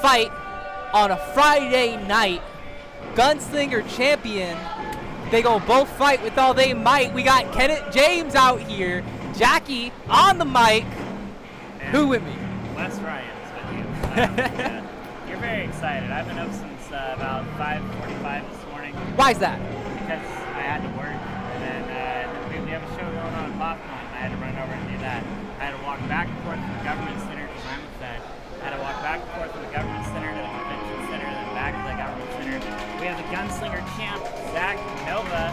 fight on a Friday night. Gunslinger champion. They gonna both fight with all they might. We got Kenneth James out here. Jackie on the mic. And who with me? Les Ryan's with you. You're very excited. I've been up since about 5:45 this morning. Why is that? Because I had to work, and then we have a show going on in Popcorn, and I had to run over and do that. I had to walk back and forth from the government center because I'm a Fed. I had to walk back and forth from the government center to the convention center, and then back to the government center. We have the gunslinger champ, Zach Nova,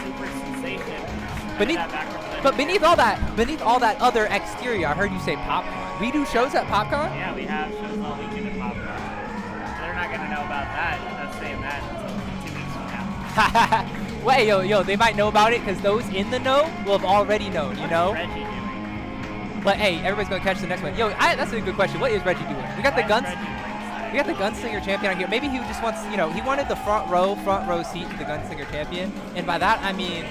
super sensation. But beneath all that other exterior, I heard you say PopCon. We do shows at PopCon? Yeah, we have shows all weekend at PopCon. They're not gonna know about that. I'm not saying that until 2 weeks from now. Wait, yo, they might know about it because those in the know will have already known, you know? What's Reggie doing? But hey, everybody's gonna catch the next one. Yo, that's a good question. What is Reggie doing? We got the gunslinger champion out here. Maybe he just wants, he wanted the front row seat to the gunslinger champion, and by that I mean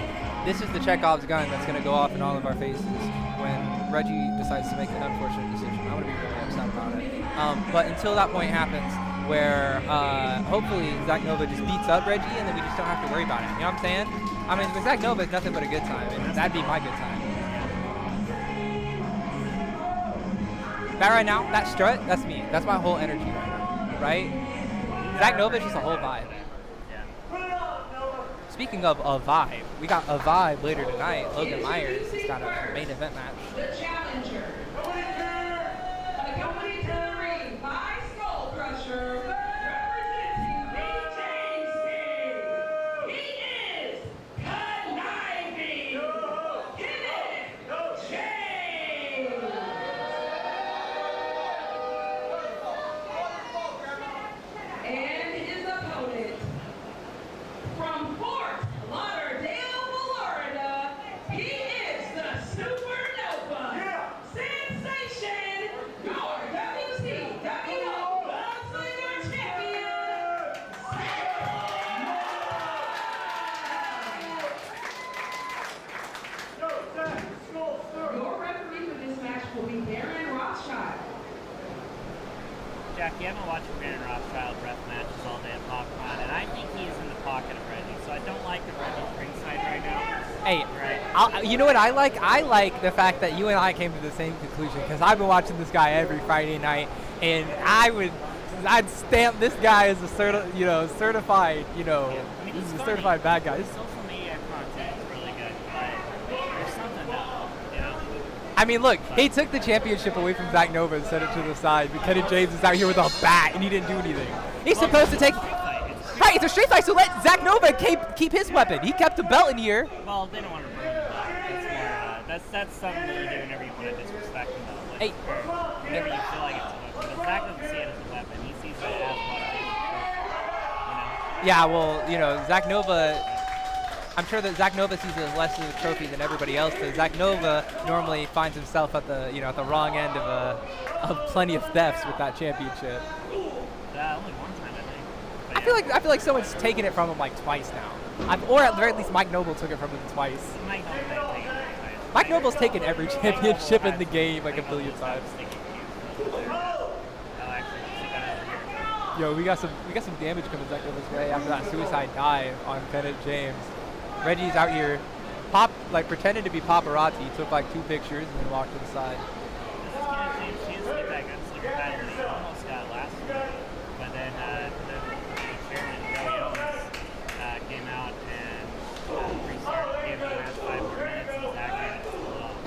this is the Chekhov's gun that's gonna go off in all of our faces when Reggie decides to make an unfortunate decision. I'm gonna be really upset about it. But until that point happens, where hopefully Zach Nova just beats up Reggie, and then we just don't have to worry about it. You know what I'm saying? I mean, with Zach Nova, it's nothing but a good time, and that'd be my good time. That right now, that strut, that's me. That's my whole energy right now, right? Zach Nova is just a whole vibe. Speaking of a vibe, we got a vibe later tonight. Logan Myers has got a main event match. The challenger, accompanied to the ring by Skull Crusher, representing the James team. He is conniving Kenneth James. And his opponent from Fort Lauderdale, Florida, he is the Supernova Sensation, your WCWO Gunslinger Champion, Your referee for this match will be Baron Rothschild. Jackie, I've been watching Baron Rothschild ref matches all day at PopCon, and I think he's in the pocket of Reggie, so I don't like that Reggie's ringside right now. Hey, right. You know what I like? I like the fact that you and I came to the same conclusion, because I've been watching this guy every Friday night, and I'd stamp this guy as a certified, this is a certified bad guy. Social media content is really good, but there's something else, I mean, look, he took the championship away from Zach Nova and set it to the side. Kenneth James is out here with a bat, and he didn't do anything. He's supposed to take... Right, it's a street fight, so let Zach Nova keep his weapon. He kept the belt in here. Well, they don't want to burn the belt. That's something that you do whenever you want to disrespect him, though. Hey. Whenever you feel like it's a weapon. But Zach doesn't see it as a weapon. He sees it as what it is. Yeah, well, Zach Nova... I'm sure that Zach Nova sees it as less of a trophy than everybody else does. Zach Nova normally finds himself at the at the wrong end of plenty of thefts with that championship. Only one time, I think. But I feel like someone's taken it from him like twice now. Or at the very least, Mike Noble took it from him twice. Mike Noble's taken every championship in the game like a billion times. Yo, we got some damage coming Zach Nova's way after that suicide dive on Kenneth James. Reggie's out here, pretending to be paparazzi. He took like 2 pictures and then walked to the side. This is Kenneth James' chance to get that gunslinger pattern that he almost got last week, but then the chairman Joey Owens came out and restarted, gave him the match 5 more minutes, and Zach ran it still off.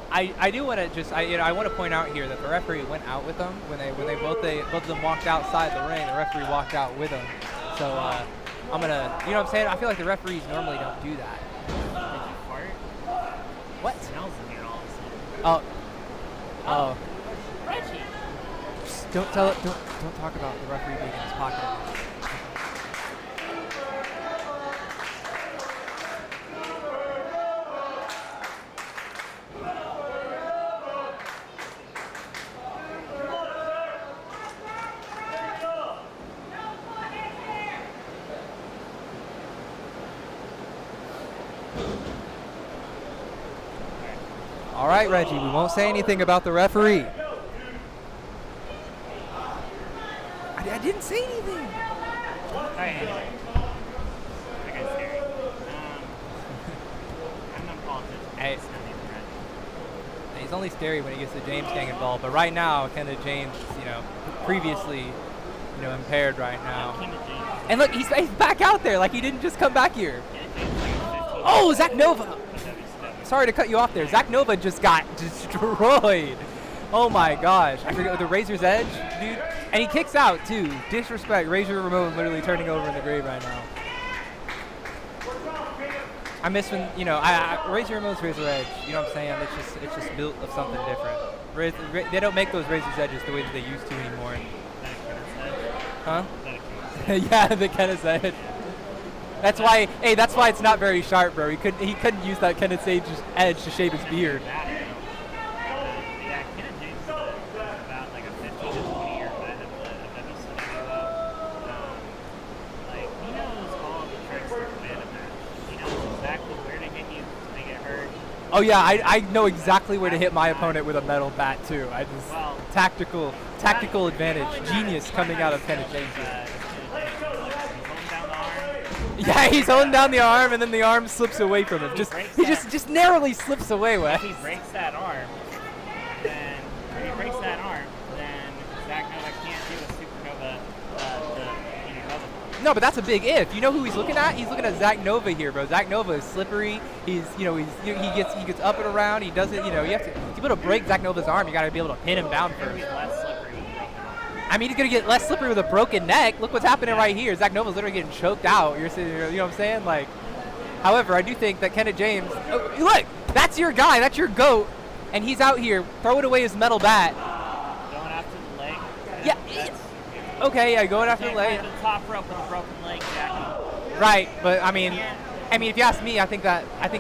I do want to just I want to point out here that the referee went out with them when both of them walked outside the ring. The referee walked out with them. So I'm gonna, what I'm saying? I feel like the referees normally don't do that. Did you fart? What? It smells in here all of a sudden. Oh. Reggie. Just don't talk about the referee being in his pocket. All right, Reggie, we won't say anything about the referee. I didn't say anything. Alright, anyway. That guy's scary. I'm not politician. Hey. He's only scary when he gets the James gang involved, but right now, Kenneth James, previously, impaired right now. And look, he's back out there, like he didn't just come back here. Oh, Zach Nova! Sorry to cut you off there. Zach Nova just got destroyed. Oh my gosh. I forget the Razor's Edge, dude. And he kicks out too. Disrespect. Razor Ramon literally turning over in the grave right now. I miss when, Razor Ramon's Razor Edge. You know what I'm saying? It's just built of something different. They don't make those Razor's Edges the way that they used to anymore. Huh? Yeah, the Kenneth's Edge. That's why. Hey, that's why it's not very sharp, bro. He couldn't use that Kenneth's Edge to shave his beard. Oh yeah, I know exactly where to hit my opponent with a metal bat too. I just tactical advantage, genius coming out of Kenneth James. Yeah, he's holding down the arm, and then the arm slips away from him. He just narrowly slips away. If he breaks that arm, then Zach Nova can't do a supernova. No, but that's a big if. You know who he's looking at? He's looking at Zach Nova here, bro. Zach Nova is slippery. He gets up and around. He doesn't. You have to be able to break Zach Nova's arm. You got to be able to pin him down first. I mean, he's going to get less slippery with a broken neck. Look what's happening right here. Zach Nova's literally getting choked out. You're sitting here, you know what I'm saying? Like, however, I do think that Kenneth James, look, that's your guy. That's your GOAT. And he's out here throwing away his metal bat. Going after the leg. Yeah. Okay, yeah, going after the leg. The top rope with a broken leg, Jack. Right, but I mean, if you ask me, I think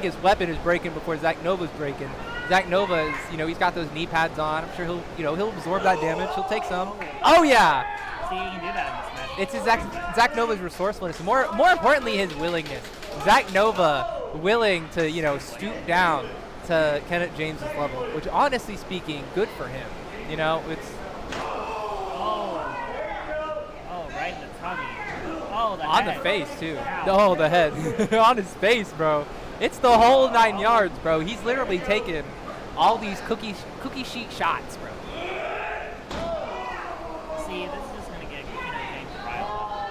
his weapon is breaking before Zach Nova's breaking. Zach Nova is, he's got those knee pads on. I'm sure he'll absorb that damage. He'll take some. Oh yeah. See, you can do that in this match. It's his Zach Nova's resourcefulness. More importantly, his willingness. Zach Nova willing to stoop down to Kenneth James's level, which honestly speaking, good for him. It's. Oh, right in the tummy. Oh, the on head. the face too. Ow. Oh, the head. On his face, bro. It's the whole 9 yards, bro. He's literally taken all these cookie sheet shots, bro. See, this is just gonna get James riled up.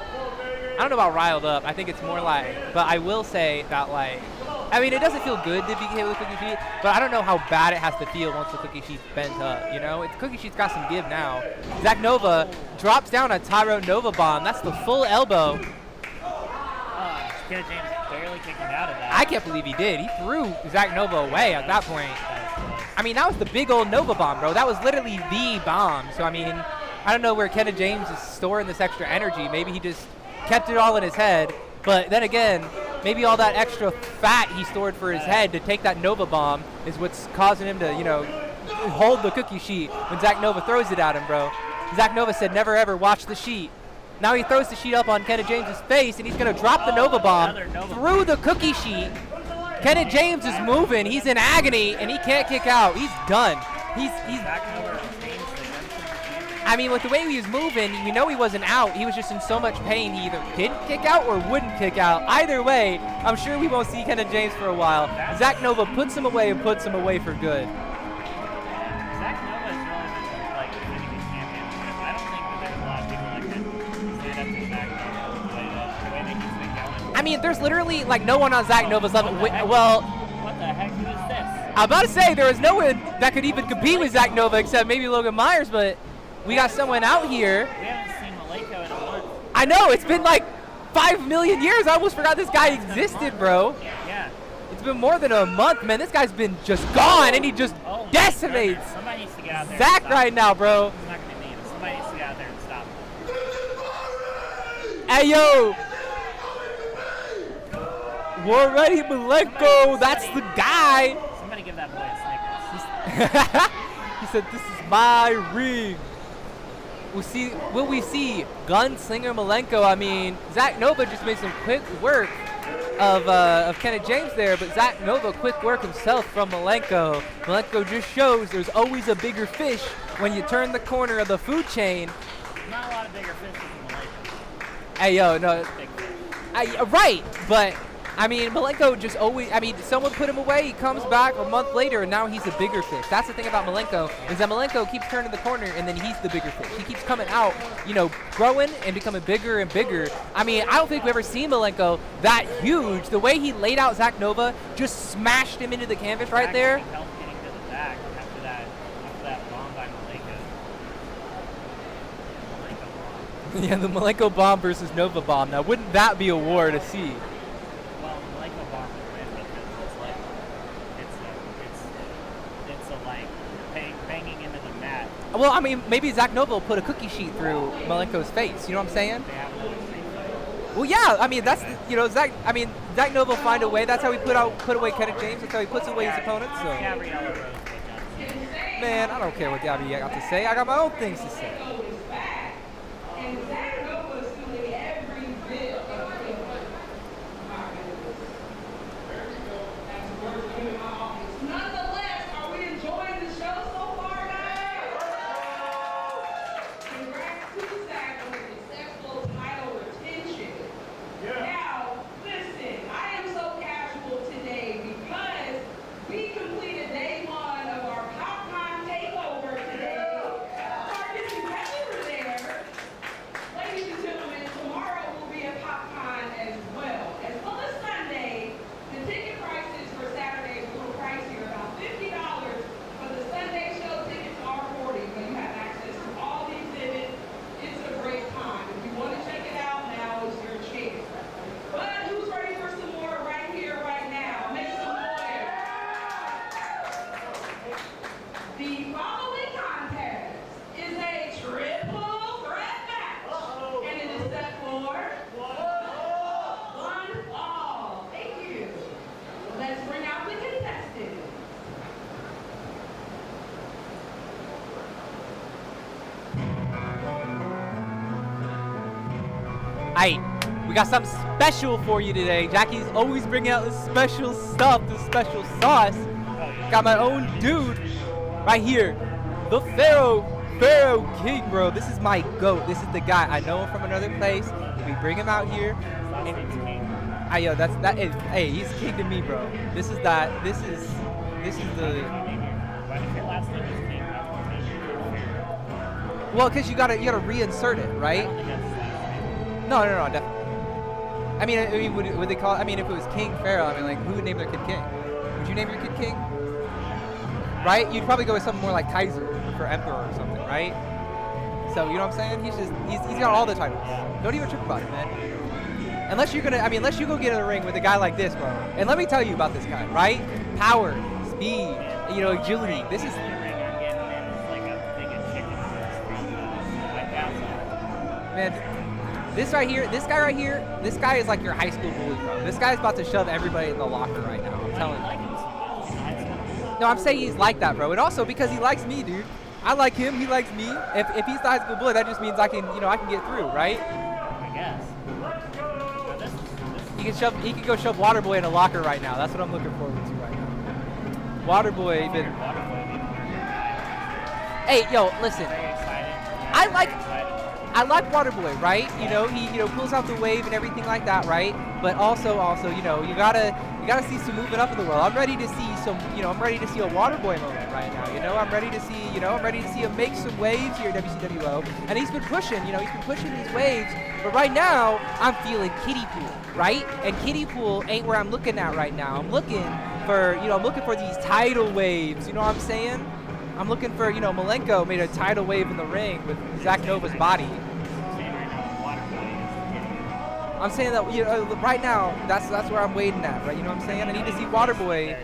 I don't know about riled up. I think it's more like, but I will say that it doesn't feel good to be hit with a cookie sheet, but I don't know how bad it has to feel once the cookie sheet's bent up. It's cookie sheet's got some give now. Zach Nova drops down a Tyro Nova bomb. That's the full elbow. James barely kicked him out of that. I can't believe he did. He threw Zach Nova away at that point. I mean, that was the big old Nova bomb, bro. That was literally the bomb. So, I mean, I don't know where Kenneth James is storing this extra energy. Maybe he just kept it all in his head. But then again, maybe all that extra fat he stored for his head to take that Nova bomb is what's causing him to, hold the cookie sheet when Zach Nova throws it at him, bro. Zach Nova said never ever watch the sheet. Now he throws the sheet up on Kenneth James's face, and he's going to drop the Nova bomb through the cookie sheet. Kenneth James is moving. He's in agony, and he can't kick out. He's done. He's. I mean, with the way he was moving, he wasn't out. He was just in so much pain. He either didn't kick out or wouldn't kick out. Either way, I'm sure we won't see Kenneth James for a while. Zach Nova puts him away and puts him away for good. Zach Nova is really defending his championship. I don't think that there's a lot of people that can stand up to Zach Nova the way they can stay going. I mean, there's literally no one on Zach Nova's level. Well, what the heck is this? I'm about to say there is no one that could even compete with Zach Nova except maybe Logan Myers, but we got someone out here. We haven't seen Malenko in a month. I know, it's been 5 million years. I almost forgot this guy existed, bro. Yeah. It's been more than a month, man. This guy's been just gone, and he just decimates Somebody needs to get out there Zach right now, bro. He's not going to need him. Somebody needs to get out there and stop him. Hey, yo. We're ready, Malenko. That's the guy. Somebody give that boy a Snickers. He said, this is my ring. Will we see Gunslinger Malenko? I mean, Zach Nova just made some quick work of Kenneth James there, but Zach Nova quick work himself from Malenko. Malenko just shows there's always a bigger fish when you turn the corner of the food chain. Not a lot of bigger fish. Hey, yo, no. Big fish. Right, but I mean, Malenko just always, I mean, someone put him away, he comes back a month later, and now he's a bigger fish. That's the thing about Malenko, is that Malenko keeps turning the corner, and then he's the bigger fish. He keeps coming out, you know, growing and becoming bigger and bigger. I mean, I don't think we've ever seen Malenko that huge. The way he laid out Zach Nova, just smashed him into the canvas right there. He helped getting to the back after that bomb by Malenko. Yeah, the Malenko bomb versus Nova bomb. Now, wouldn't that be a war to see? Well, Malenko bomb would win because it's like it's a like banging into the mat. Well, I mean, maybe Zach Nova will put a cookie sheet through Malenko's face. You know what I'm saying? They have another street fight. Well, yeah. I mean, that's you know, Zach Nova will find a way. That's how he put away Kenneth James. That's how he puts away his opponents. So, Gabriella Rose would done. man, I don't care what Gabby got to say. I got my own things to say. Nonetheless, are we enjoying the show so far, guys? Congrats to Zach on a successful title retention. Now, listen, I am so casual today because we completed day one of our popcorn takeover today. Marcus and Kenneth were there. Ladies and gentlemen, tomorrow will be a popcorn as well. As well as Sunday, the ticket prices for Saturday is a little pricier, about $50. For the Sunday show, tickets are $40, but you have access to all the exhibits. It's a great time. If you want to check it out, now is your chance. But who's ready for some more right here, right now? Make some noise. The following contest is a triple threat match. And it is set for one all. Thank you. Let's bring out the contestants. Aight, we got something special for you today. Jackie's always bringing out the special stuff, the special sauce. Got my own dude right here, the Pharaoh King, bro. This is my GOAT. This is the guy. I know him from another place. We bring him out here. Yo, hey, he's king to me, bro. This is the. But if your last name is King, I won't name you Pharaoh. Well, cause you gotta reinsert it, I right? don't think that's his last name. No, definitely. I mean, would they call? I mean, if it was King Pharoah, I mean, like, who would name their kid King? Would you name your kid King? Right? You'd probably go with something more like Kaiser for Emperor or something, right? So you know what I'm saying? He's got all the titles. Don't even trip about it, man. Unless you go get in the ring with a guy like this, bro. And let me tell you about this guy, right? Power, speed, you know, agility. This is. Man, this guy right here, this guy is like your high school bully, bro. This guy's about to shove everybody in the locker right now. I'm telling you. No, I'm saying he's like that, bro. And also because he likes me, dude. I like him, he likes me. If he's the high school bully, that just means I can get through, right? I guess. He can go shove Waterboy in a locker right now. That's what I'm looking forward to right now. Waterboy been. Hey, yo, listen. I like Waterboy, right? You know, he pulls out the wave and everything like that, right? But also, you know, you gotta see some moving up in the world. I'm ready to see I'm ready to see a Waterboy moment right now. You know, I'm ready to see him make some waves here at WCWO. And he's been pushing these waves. But right now, I'm feeling kiddie pool, right? And kiddie pool ain't where I'm looking at right now. I'm looking for these tidal waves. You know what I'm saying? I'm looking for, Malenko made a tidal wave in the ring with Zach Nova's body. I'm saying that, right now, that's where I'm waiting at, right? You know what I'm saying? I need to see Waterboy.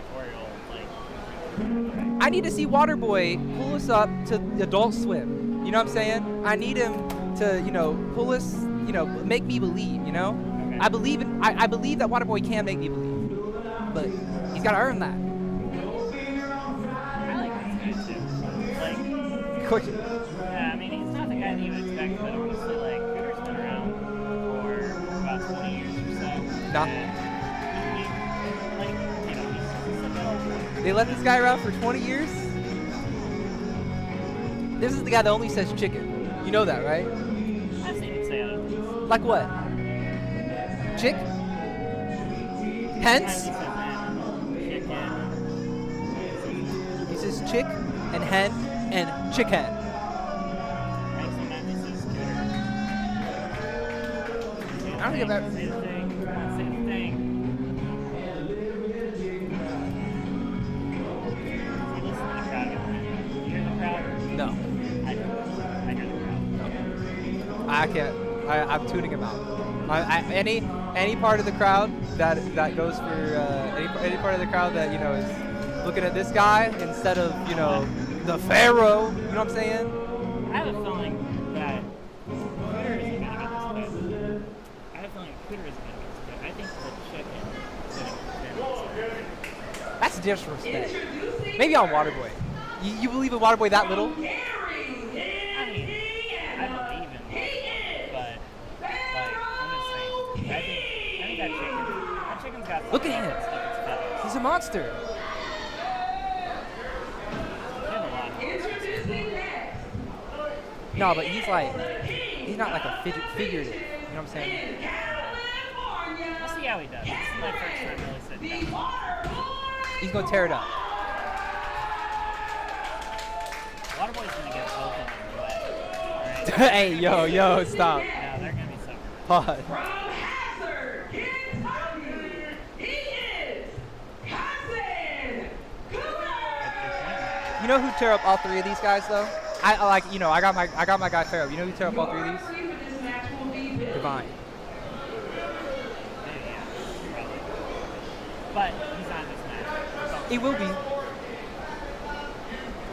I need to see Waterboy pull us up to Adult Swim. You know what I'm saying? I need him to, pull us, make me believe, you know? Okay. I believe that Waterboy can make me believe. But he's got to earn that. Yeah, I mean, he's not the guy that you would expect, but honestly, like, Cooter's been around for about 20 years or so. Nah. They let this guy around for 20 years? This is the guy that only says chicken. You know that, right? I've seen him say other things. Like what? chick. Hence. He says chick and hen and chicken. I don't think I've ever. Say the thing. Say the thing. You listen to the crowd. You hear the crowd? No. I hear the crowd. I can't. I'm tuning him out. Any part of the crowd that goes for any part of the crowd that is looking at this guy instead of the Pharaoh. You know what I'm saying? I have a feeling that Cooter isn't going to get this bid. I have a feeling Cooter isn't going to get this bid. I think the chicken is going to get this bid. That's disrespect. Maybe on Waterboy. You believe in Waterboy that little? I mean, I believe in it, but I'm just saying. I think that chicken's got. Look at him. He's a monster. No, but he's not like a figurative. You know what I'm saying? We'll see how he does. This is my first time really sitting down. He's gonna tear it up. Waterboy's gonna get both of them away. Alright? Hey, yo, stop. Yeah, they're gonna be suffering. Pause. You know who tear up all three of these guys though? I got my guy Pharoah. You know who tear up all three of these? Divine. Yeah, but he's not in this match. He will be.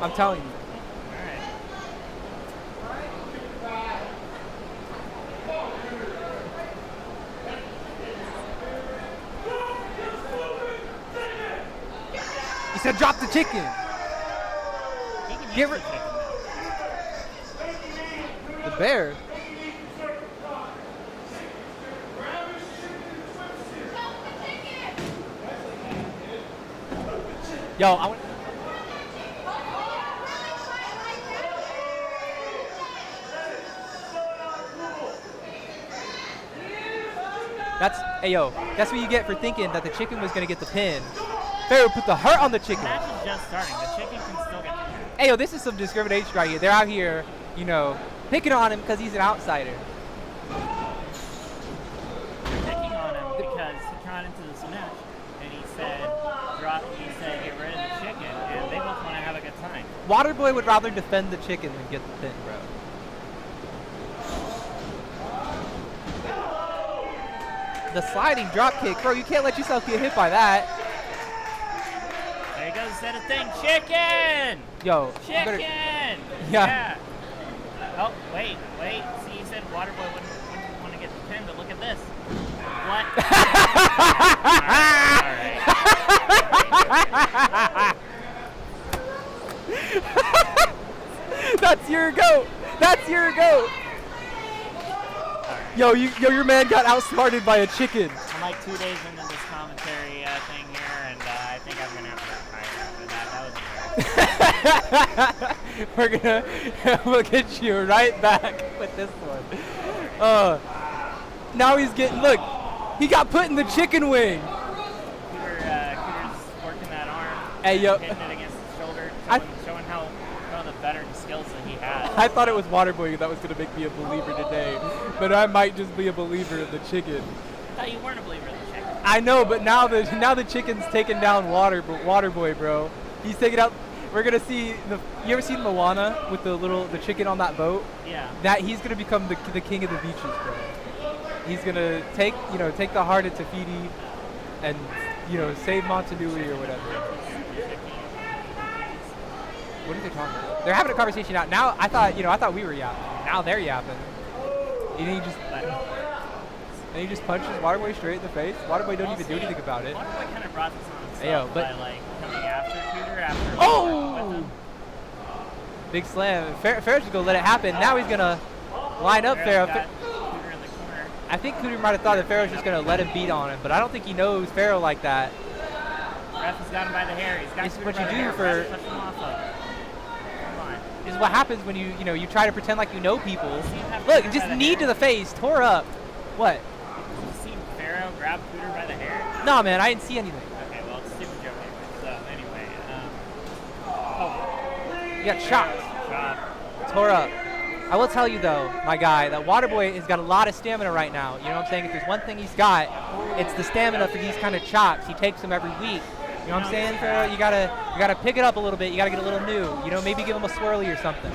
I'm telling you. Alright. He said drop the chicken. Get rid. The bear. Yo, I want. That's what you get for thinking that the chicken was gonna get the pin. Pharoah put the hurt on the chicken. The match is just starting. The chicken can still get the pin. Hey, yo, this is some discrimination right here. They're out here, picking on him because he's an outsider. They're picking on him because he got into this match and he said get rid of the chicken, and they both want to have a good time. Waterboy would rather defend the chicken than get the pin, bro. The sliding drop kick, bro. You can't let yourself get hit by that. There he goes, said a thing. Chicken! Yo, Chicken! Yeah. Oh, wait. See, he said Waterboy wouldn't want to get the pin, but look at this. What? All right. That's your goat. Yo, your man got outsmarted by a chicken. I'm like 2 days into this commentary thing here, and I think I'm going to have to retire after that. That was We'll get you right back with this one. Now he's getting, look, he got put in the chicken wing. Cooter's working that arm, Hey, yo. hitting it against his shoulder, showing how one of the better skills that he has. I thought it was Waterboy that was going to make me a believer today, but I might just be a believer in the chicken. I thought you weren't a believer in the chicken. I know, but now the chicken's taking down Waterboy, bro. He's taking out. We're gonna see you ever seen Moana with the chicken on that boat? Yeah. That he's gonna become the king of the beaches, bro. He's gonna take the heart of Tafiti and save Montanui or whatever. What are they talking about? They're having a conversation out now. I thought we were yapping. Now they're yapping. And he just punches Waterboy straight in the face. Waterboy don't even do anything about it. Waterboy kind of brought this on himself by coming after Cooter after. Oh! Big slam. Pharaoh's just gonna let it happen. Now he's gonna line up Pharoah. Cooter in the corner. I think Cooter might have thought that Pharaoh's just gonna let him beat on him, but I don't think he knows Pharoah like that. Ref has got him by the hair. He's got Cooter by the hair. Ref touched him off of. This is what happens when you try to pretend like you know people. Look, just knee to the face, tore up. What? You see Pharaoh grab Cooter by the hair? No, man, I didn't see anything. Okay, well, it's a stupid joke anyway. So, anyway, You got chopped. Chop. Tore up. I will tell you, though, my guy, that Waterboy has got a lot of stamina right now. You know what I'm saying? If there's one thing he's got, it's the stamina for these kind of chops. He takes them every week. You know what I'm saying, Pharoah? You gotta pick it up a little bit. You gotta get a little new. You know, maybe give him a swirly or something.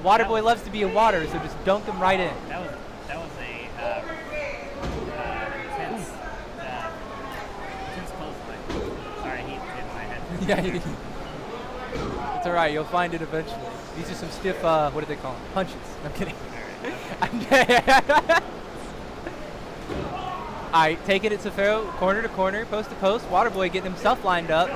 Waterboy loves to be in water, so just dunk him right in. That was a intense clothesline. Sorry, he hit my head. Yeah, it's all right. You'll find it eventually. These are some stiff, what do they call them? Punches. I'm kidding. All right, taking it to Pharoah, corner to corner, post to post. Waterboy getting himself lined up.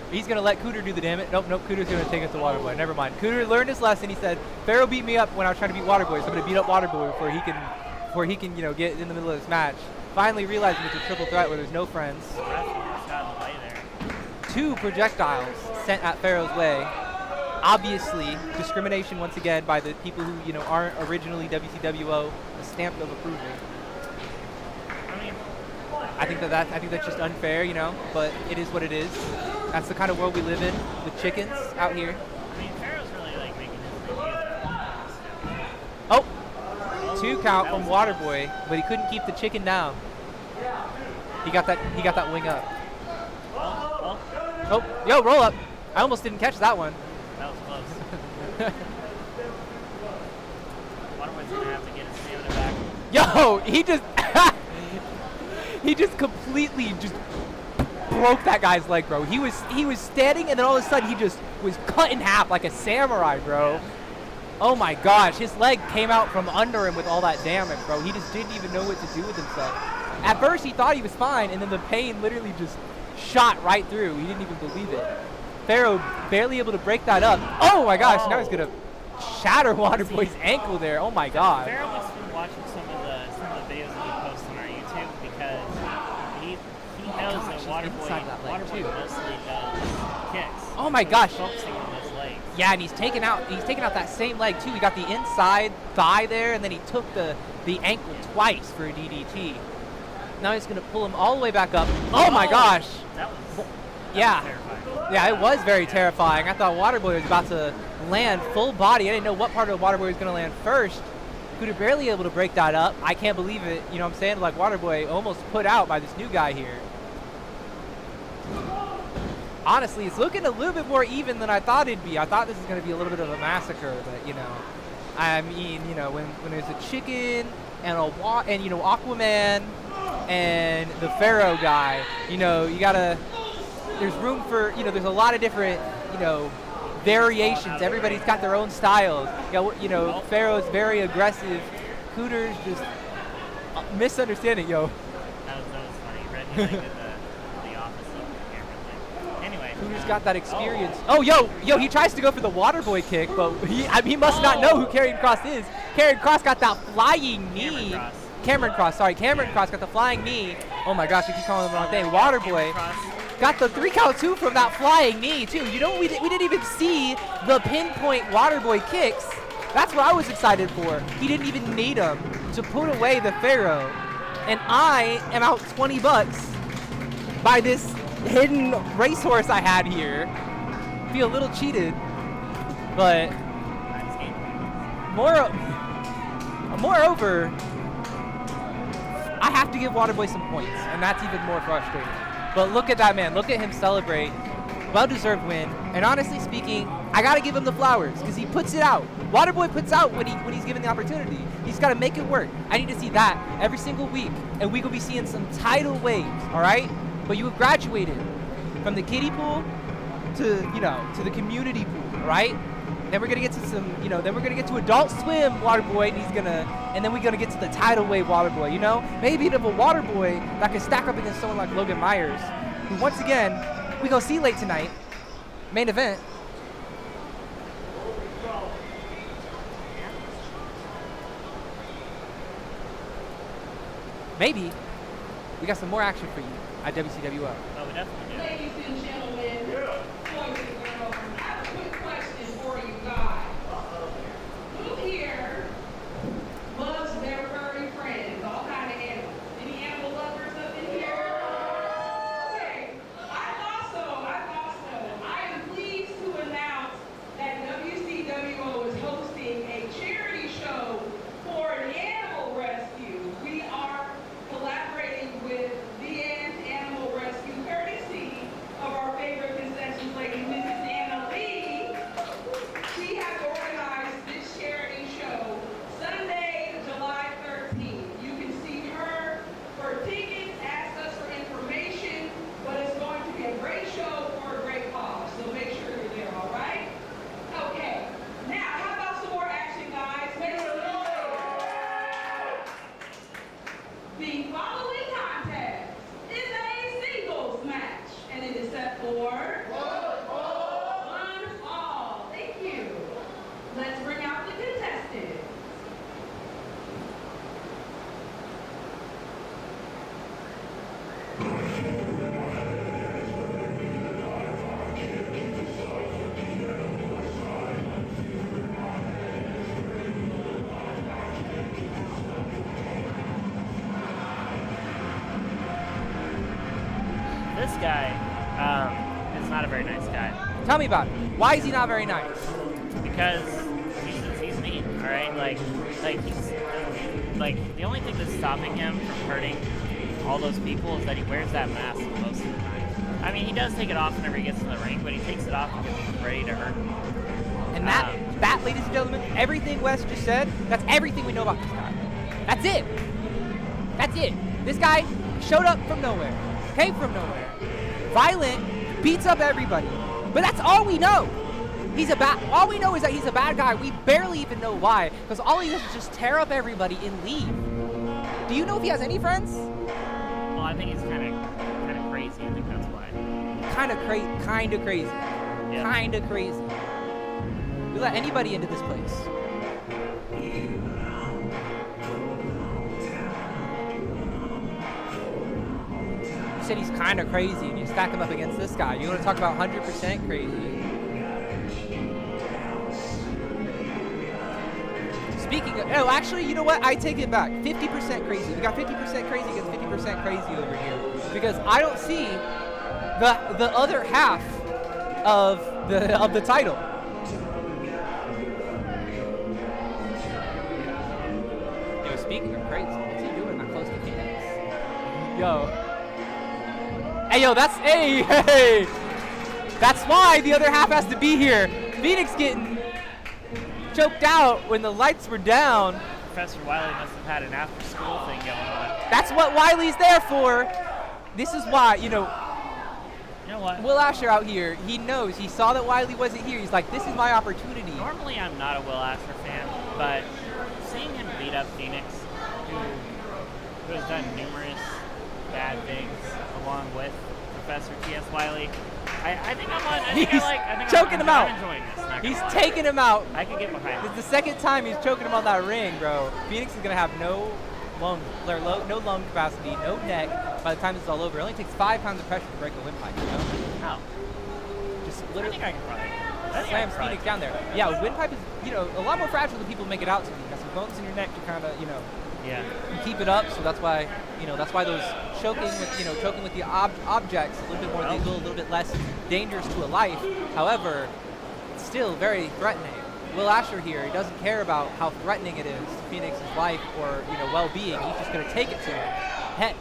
He's going to let Cooter do the damage. Nope, Cooter's going to take it to Waterboy. Never mind. Cooter learned his lesson. He said, Pharoah beat me up when I was trying to beat Waterboy, so I'm going to beat up Waterboy before he can, you know, get in the middle of this match. Finally realizing it's a triple threat where there's no friends. 2 projectiles sent at Pharoah's way. Obviously, discrimination once again by the people who, you know, aren't originally WCWO, a stamp of approval. I think that's just unfair, you know, but it is what it is. That's the kind of world we live in with chickens out here. I mean, Pharoah's really like making his debut. Oh, 2 count from Waterboy, but he couldn't keep the chicken down. He got that wing up. Oh, yo, roll up. I almost didn't catch that one. That was close. Waterboy's gonna have to get his stamina back. Yo, he just completely just broke that guy's leg, bro. He was standing, and then all of a sudden he just was cut in half like a samurai, bro. Yeah. Oh my gosh, his leg came out from under him with all that damage, bro. He just didn't even know what to do with himself. At first he thought he was fine, and then the pain literally just shot right through. He didn't even believe it. Pharoah barely able to break that up. Oh my gosh, now he's gonna shatter Waterboy's ankle there. Oh my god. Pharoah must have been watching some of the videos that we post on our YouTube because he knows that Waterboy mostly does kicks. Oh my gosh. Focusing on those legs. Yeah, and he's taking out that same leg too. He got the inside thigh there, and then he took the ankle twice for a DDT. Now he's gonna pull him all the way back up. Oh my gosh. That was terrifying. Yeah, it was very terrifying. I thought Waterboy was about to land full body. I didn't know what part of Waterboy was going to land first. Cooter barely able to break that up. I can't believe it. You know what I'm saying? Like, Waterboy almost put out by this new guy here. Honestly, it's looking a little bit more even than I thought it'd be. I thought this was going to be a little bit of a massacre, but, you know, I mean, you know, when there's a chicken and Aquaman and the Pharoah guy, you know, you got to... There's room for, you know, there's a lot of different, you know, variations. Everybody's got their own styles. You know, Pharoah's very aggressive. Cooter's just misunderstanding, yo. That was funny. Reggie did the opposite of the camera thing. Anyway. Cooter's got that experience. Oh, yo, he tries to go for the Waterboy kick, but he must not know who Karrion Kross is. Karrion Kross got that flying knee. Cameron Cross got the flying knee. Oh my gosh, I keep calling him the wrong thing. Waterboy got the 3-count-2 from that flying knee too. You know, we didn't even see the pinpoint Waterboy kicks. That's what I was excited for. He didn't even need them to put away the Pharoah. And I am out $20 by this hidden racehorse I had here. Feel a little cheated, but moreover, I have to give Waterboy some points, and that's even more frustrating. But look at that man. Look at him celebrate. Well-deserved win. And honestly speaking, I got to give him the flowers because he puts it out. Waterboy puts out when he's given the opportunity. He's got to make it work. I need to see that every single week, and we will be seeing some tidal waves, all right? But you have graduated from the kiddie pool to, you know, to the community pool, all right? Then we're gonna get to some, you know, then we're gonna get to Adult Swim Waterboy, and then we're gonna get to the tidal wave Waterboy, you know? Maybe of a Waterboy that can stack up against someone like Logan Myers, who once again, we gonna see late tonight, main event. Maybe we got some more action for you at WCWO. Oh, we definitely do. Ladies and gentlemen, boys and girls, I have a quick question for you guys. Who here loves their furry friends, all kind of animals? Any animals This guy is not a very nice guy. Tell me about it. Why is he not very nice? Because he's mean, all right? Like he's like the only thing that's stopping him from hurting all those people is that he wears that mask most of the time. I mean, he does take it off whenever he gets in the ring, but he takes it off because he's ready to hurt. And that, ladies and gentlemen, everything Wes just said, that's everything we know about this guy. That's it. That's it. This guy showed up from nowhere, came from nowhere, violent, beats up everybody. But that's all we know. All we know is that he's a bad guy. We barely even know why, because all he does is just tear up everybody and leave. Do you know if he has any friends? Well, I think he's kind of crazy. I think that's why. Kind of crazy. Yeah. Kind of crazy. We let anybody into this place. You said he's kind of crazy, and you stack him up against this guy. You want to talk about 100% crazy? Speaking of, oh, actually, you know what? I take it back. 50% crazy. We got 50% crazy against 50% crazy over here, because I don't see the other half of the title. Yo, speaking of crazy, what's he doing that close to Phoenix? Yo. Hey, yo, hey! That's why the other half has to be here. Phoenix getting choked out when the lights were down. Professor Wiley must have had an after-school thing going on. That's what Wiley's there for. This is why, You know what? Will Asher out here, he knows. He saw that Wiley wasn't here. He's like, this is my opportunity. Normally, I'm not a Will Asher fan, but seeing him beat up Phoenix, who has done numerous bad things along with Professor T.S. Wiley, I think I'm on. I'm choking him out. I'm enjoying this. He's taking him out. I can get behind This him. is the second time he's choking him on that ring, bro. Phoenix is gonna have no lung capacity, no neck by the time this is all over. It only takes 5 pounds of pressure to break a windpipe. You know? How? Just I literally think I can probably. slams Phoenix down there. Yeah, a windpipe is, a lot more fragile than people make it out to. You got some bones in your neck to kind of, Yeah. keep it up. So that's why, those choking with the objects a little bit more legal, a little bit less dangerous to a life. However, it's still very threatening. Will Asher here, he doesn't care about how threatening it is to Phoenix's life or well-being. He's just going to take it to him. Head,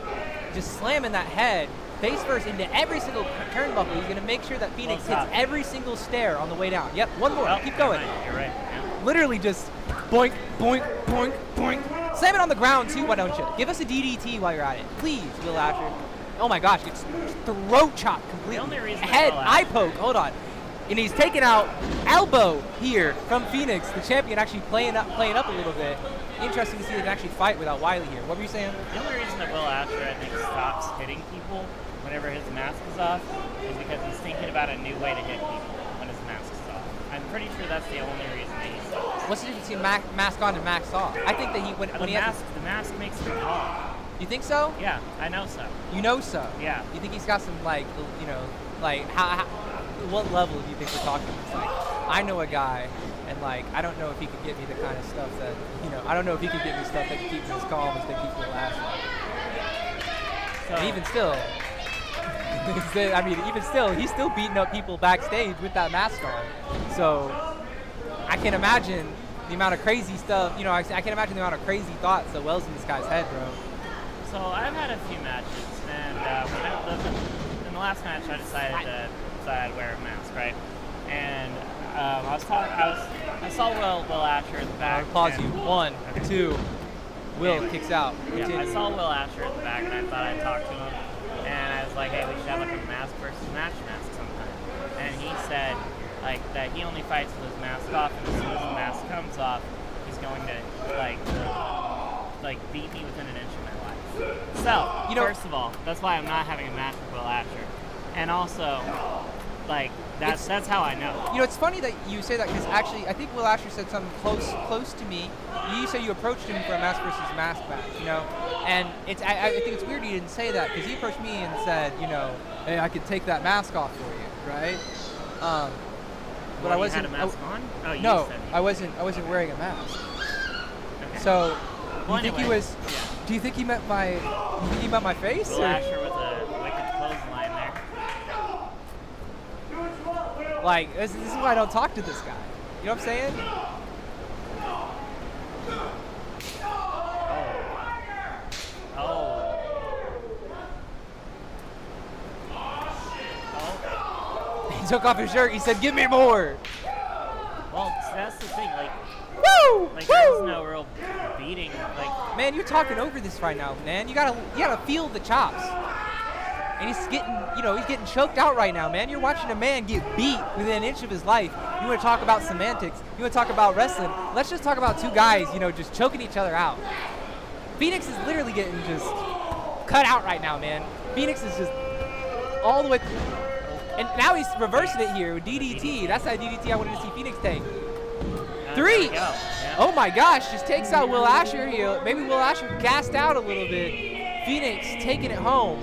just slamming that head face first into every single turnbuckle. He's going to make sure that Phoenix hits every single stair on the way down. Yep, one more. Keep going. You're right. Yeah. Literally just boink, boink, boink, boink. Slam it on the ground too, why don't you? Give us a DDT while you're at it. Please, Will Asher. Oh my gosh, it's throat chop completely. The only reason head, eye poke, hold on. And he's taking out elbow here from Phoenix, the champion, actually playing up a little bit. Interesting to see they can actually fight without Wiley here. What were you saying? The only reason that Will Asher, I think, stops hitting people whenever his mask is off is because he's thinking about a new way to hit people when his mask is off. I'm pretty sure that's the only reason that he stops. What's the difference between mask on and mask off? I think that the mask makes him calm. You think so? Yeah, I know so. You know so? Yeah. You think he's got some how what level do you think we're talking? It's like, I know a guy, and I don't know if he could get me the kind of stuff that, I don't know if he could get me stuff that could keep me as calm as they keep Will Asher. So, and even still, he's still beating up people backstage with that mask on. So, I can imagine the amount of crazy stuff, I can imagine the amount of crazy thoughts that wells in this guy's head, bro. So, I've had a few matches, and in the last match, I decided I'd wear a mask, right? And I saw Will Asher in the back. I'll pause you. 1, 2. Will kicks out. Yeah, I saw Will Asher in the back, and I thought I'd talk to him. And I was like, hey, we should have a mask versus match mask sometime. And he said that he only fights with his mask off, and as soon as the mask comes off, he's going to beat me within an inch of my life. So, first of all, that's why I'm not having a match with Will Asher. And also, Like, that's how I know. You know, it's funny that you say that because actually, I think Will Asher said something close to me. You said you approached him for a mask versus mask match, you know, and I think it's weird he didn't say that because he approached me and said, you know, hey, I could take that mask off for you, right? But I wasn't. You had a mask on? Oh, you no, said I wasn't wearing a mask. Okay. So, well, do you think he was? Yeah. Do you think he meant my? Do you think he meant my face? Will Asher with a wicked clothesline there. Like, this is why I don't talk to this guy. You know what I'm saying? He took off his shirt. He said, "Give me more." Well, that's the thing. Like, woo! Like, woo! there's no real beating. Like, man, you're talking over this right now, man. You gotta feel the chops. And he's getting choked out right now, man. You're watching a man get beat within an inch of his life. You want to talk about semantics? You want to talk about wrestling? Let's just talk about two guys, you know, just choking each other out. Fenix is literally getting just cut out right now, man. Fenix is just all the way through. And now he's reversing it here with DDT. That's that DDT I wanted to see Fenix take. 3. Yeah. Oh my gosh, just takes out Will Asher here. Maybe Will Asher gassed out a little bit. Fenix taking it home.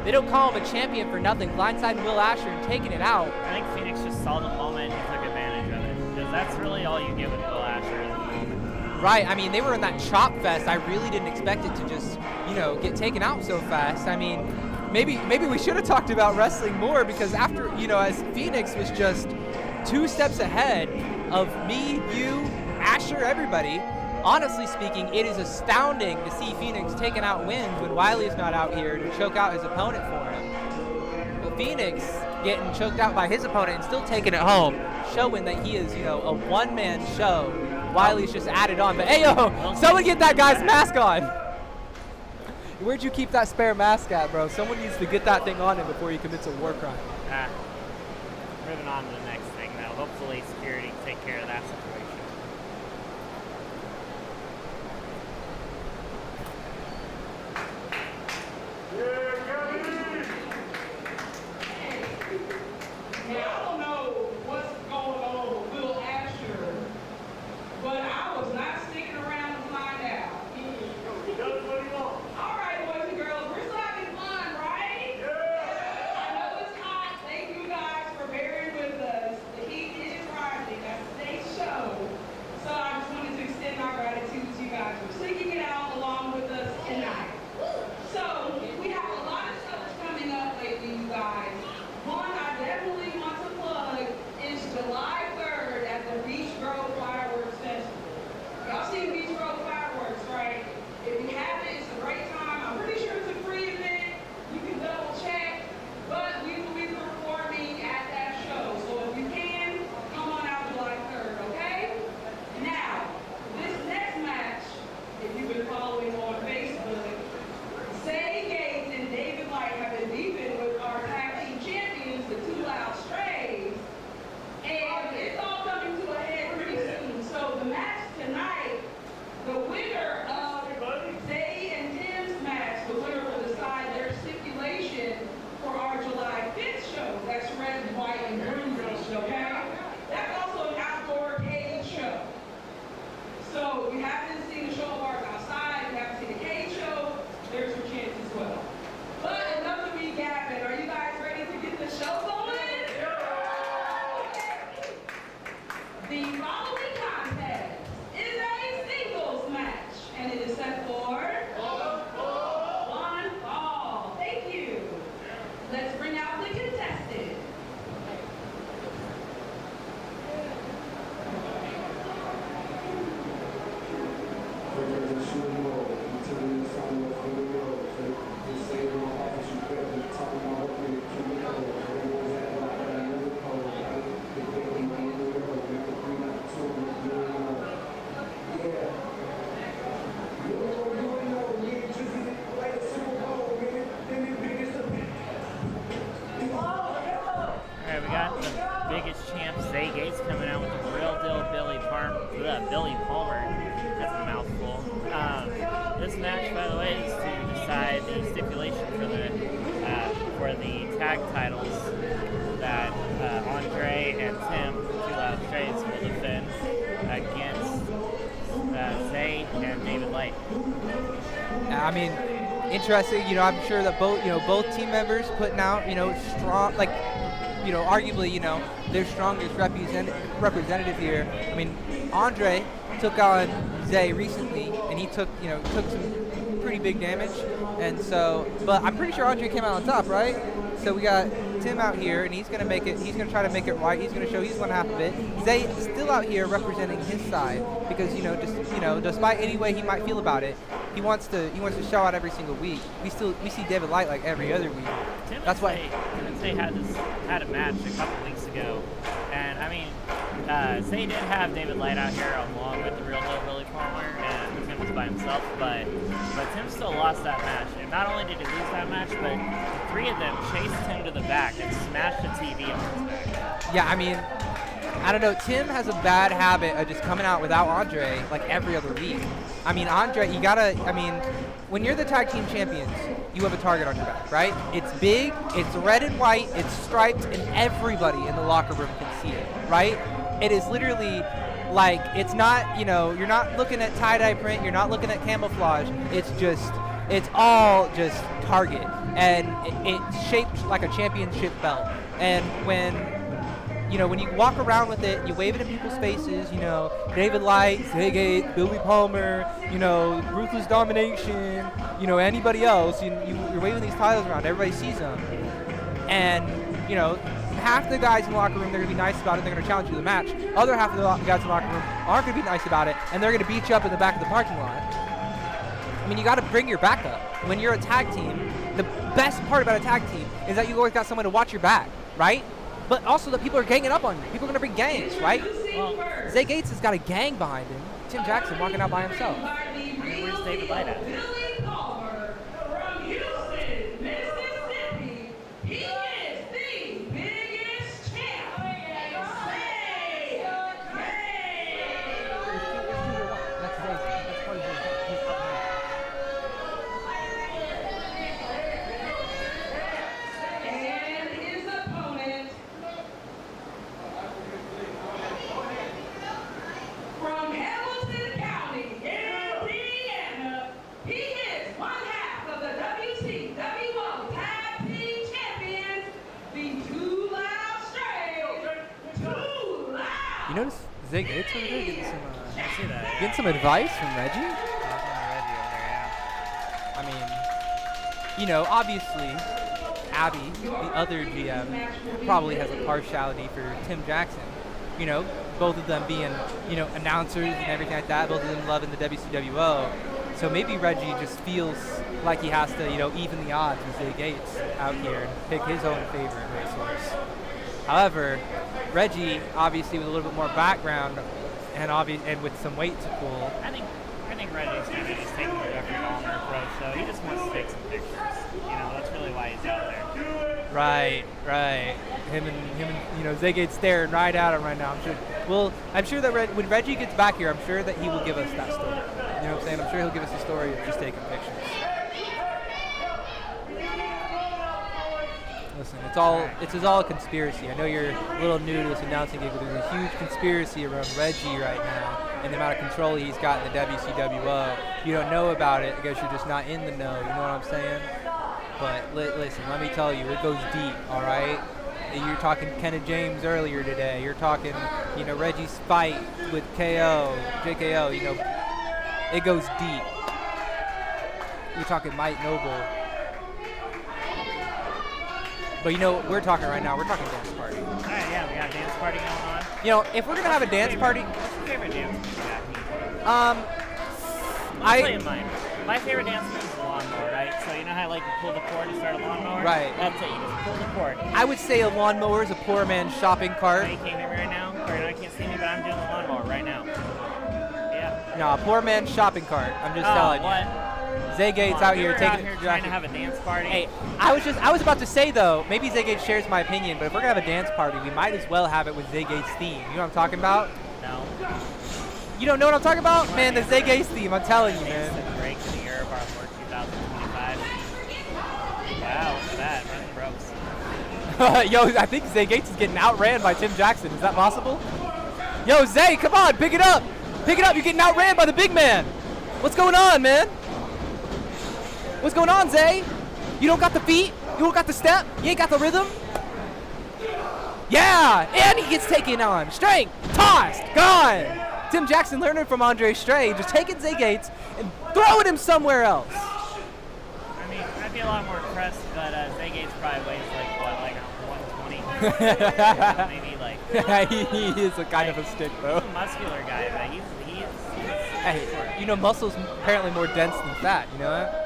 They don't call him a champion for nothing. Blindsiding Will Asher and taking it out. I think Fenix just saw the moment and took advantage of it. Because that's really all you give with Will Asher is a moment. Right. I mean, they were in that chop fest. I really didn't expect it to just, you know, get taken out so fast. I mean, maybe we should have talked about wrestling more because after, you know, as Fenix was just 2 steps ahead of me, you, Asher, everybody. Honestly speaking, it is astounding to see Fenix taking out wins when Wiley's not out here to choke out his opponent for him. But Fenix getting choked out by his opponent and still taking it home, showing that he is, you know, a one-man show. Wiley's just added on. But hey, yo, someone get that guy's mask on. Where'd you keep that spare mask at, bro? Someone needs to get that thing on him before he commits a war crime. Moving on to the next thing, though. Hopefully security can take care of that situation. Now, I don't know what's going on with Will Asher, but I was not sticking around to find out. He does what he wants. All right, boys and girls, we're still having fun, right? Yeah! I know it's hot. Thank you guys for bearing with us. The heat is rising. That's today's show. So I just wanted to extend my gratitude to you guys for sticking it out along with us tonight. So, we have a lot of stuff that's coming up lately, you guys. One I definitely want to plug is July 3rd at the Beach Grove Fireworks Festival. Y'all seen Beach Grove Fireworks, right? If you haven't, it's a great time. I'm pretty sure it's a free event. You can double check. But we will be performing at that show. So if you can, come on out July 3rd, okay? Now, this next match, if you've been following on Facebook, Say Gates and David Light have been beefing with our tag team champions, the Two Loud Strays, and it's all coming to a head pretty soon. So the match tonight, the winner of Zay and Tim's match, the winner will decide their stipulation for our July 5th show. That's red, white, and green, okay? That's also an outdoor cage show. So if you haven't seen the show of ours outside, you haven't seen the cage show, there's your chance as well. But enough of me gabbing. Are you guys ready to get the show going? The following contest is a singles match, and it is set for one fall. Thank you. Let's bring out the contestant. Alright, we got the biggest champ, Zay Gates, coming out with the real deal Billy Palmer. That's a mouthful. This match, by the way, is to decide the stipulation for the tag titles that that Andre and Tim, two loud strays, will defend against Zay and David Light. I mean, interesting. I'm sure that both team members putting out, strong, like, arguably, their strongest representative here. I mean, Andre took on Zay recently, and he took some pretty big damage, and so, but I'm pretty sure Andre came out on top, right? So we got Tim out here, and he's gonna make it. He's gonna try to make it right. He's gonna show he's one half of it. Zay still out here representing his side because despite any way he might feel about it, he wants to show out every single week. We see David Light like every other week. That's why Zay had a match a couple weeks ago, and I mean, Zay did have David Light out here along with the real Billy Palmer, and Tim was by himself, but Tim still lost that match. And not only did he lose that match, but the three of them chased him to the back and smashed the TV on his back. Yeah, I mean, I don't know. Tim has a bad habit of just coming out without Andre like every other week. I mean, Andre, when you're the tag team champions, you have a target on your back, right? It's big, it's red and white, it's striped, and everybody in the locker room can see it, right? It is literally like, it's not, you're not looking at tie-dye print, you're not looking at camouflage, it's all just target. And it's shaped like a championship belt. And when you walk around with it, you wave it in people's faces, David Light, Zay, Billy Palmer, Ruthless Domination, anybody else, you're waving these titles around, everybody sees them. And, half the guys in the locker room, they're going to be nice about it, they're going to challenge you to the match. Other half of the guys in the locker room aren't going to be nice about it, and they're going to beat you up in the back of the parking lot. I mean, you got to bring your back up. When you're a tag team, the best part about a tag team is that you always got someone to watch your back, right? But also that people are ganging up on you. People are going to bring gangs, right? Well, Zay Gates has got a gang behind him. Tim Jaxon walking out by himself. Where's David Light at? Notice Zay Gates over there getting some advice from Reggie. I mean, obviously, Abby, the other GM, probably has a partiality for Tim Jaxon. Both of them being, announcers and everything like that. Both of them loving the WCWO. So maybe Reggie just feels like he has to, even the odds with Zay Gates out here and pick his own favorite racehorse. However, Reggie, obviously with a little bit more background and with some weight to pull. I think Reggie's kind of just taking the Jeffrey Dahmer approach, so he just wants to take some pictures. That's really why he's out there. Right. Him and Zay Gates staring right at him right now. I'm sure that when Reggie gets back here, I'm sure that he will give us that story. You know what I'm saying? I'm sure he'll give us the story of just taking pictures. Listen, it's all a conspiracy. I know you're a little new to this announcing gig, but there's a huge conspiracy around Reggie right now and the amount of control he's got in the WCWO. You don't know about it because you're just not in the know. You know what I'm saying? But listen, let me tell you, it goes deep. All right. You're talking Kenneth James earlier today. You're talking, Reggie's fight with JKO. It goes deep. You're talking Mike Noble. But what we're talking right now? We're talking dance party. All right, yeah, we got a dance party going on. If we're going to have a dance party... What's your favorite dance move, Jackie? I'll tell you mine. My favorite dance move is the lawnmower, right? So you know how you pull the cord to start a lawnmower? Right. That's it. You just pull the cord. I would say a lawnmower is a poor man's shopping cart. You can't hear me right now? Or you can't see me, but I'm doing the lawnmower right now. Yeah. No, a poor man's shopping cart. I'm just telling you. Zay Gates out here taking it. Trying to have a dance party. Hey, I was about to say though, maybe Zay Gates shares my opinion, but if we're gonna have a dance party, we might as well have it with Zay Gates' theme. You know what I'm talking about? No. You don't know what I'm talking about? Man, the Zay Gates theme, I'm telling you, man. Break to the year of our Lord 2025. Wow, look at that, running ropes. Yo, I think Zay Gates is getting outran by Tim Jaxon. Is that possible? Yo, Zay, come on, pick it up. Pick it up. You're getting outran by the big man. What's going on, man? What's going on, Zay? You don't got the feet? You don't got the step? You ain't got the rhythm? Yeah, and he gets taken on. Strength, tossed, gone. Tim Jaxon learning from Andre Stray, just taking Zay Gates and throwing him somewhere else. I mean, I'd be a lot more impressed, but Zay Gates probably weighs like, what, like 120? Maybe like. He is a kind of a stick, though. He's a muscular guy, but he's hey, you know, muscle's apparently more dense than fat, you know that?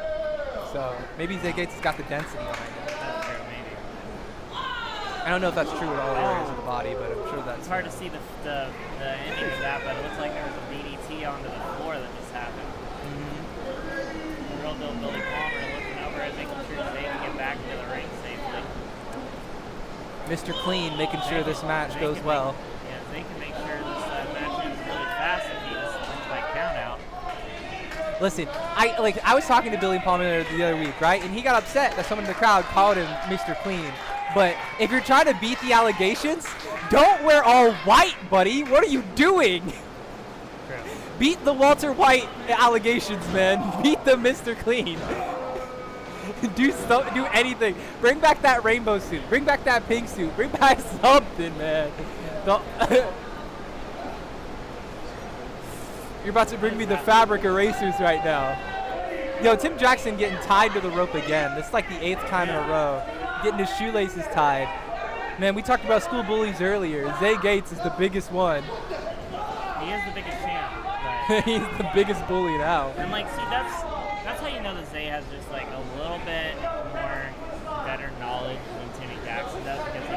So maybe Zay Gates has got the density behind it. That's true, maybe. I don't know if that's true in all areas of the body, but I'm sure that's. It's hard to see the ending of that, but it looks like there was a BDT onto the floor that just happened. Real deal Billy Palmer looking over and making sure Zay can get back into the ring safely. Mr. Clean making sure this match goes well. Yeah, Zay can make sure this match ends really fast if he just wins by count out. Listen, I was talking to Billy Palmer the other week, right? And he got upset that someone in the crowd called him Mr. Clean. But if you're trying to beat the allegations, don't wear all white, buddy. What are you doing? True. Beat the Walter White allegations, man. Beat the Mr. Clean. do anything. Bring back that rainbow suit. Bring back that pink suit. Bring back something, man. You're about to bring me the fabric erasers right now. Yo, Tim Jaxon getting tied to the rope again. This is like the 8th time in a row. Getting his shoelaces tied. Man, we talked about school bullies earlier. Zay Gates is the biggest one. He is the biggest champ. He's the biggest bully now. And like, see, that's how you know that Zay has just like a little bit more better knowledge than Timmy Jaxon does, because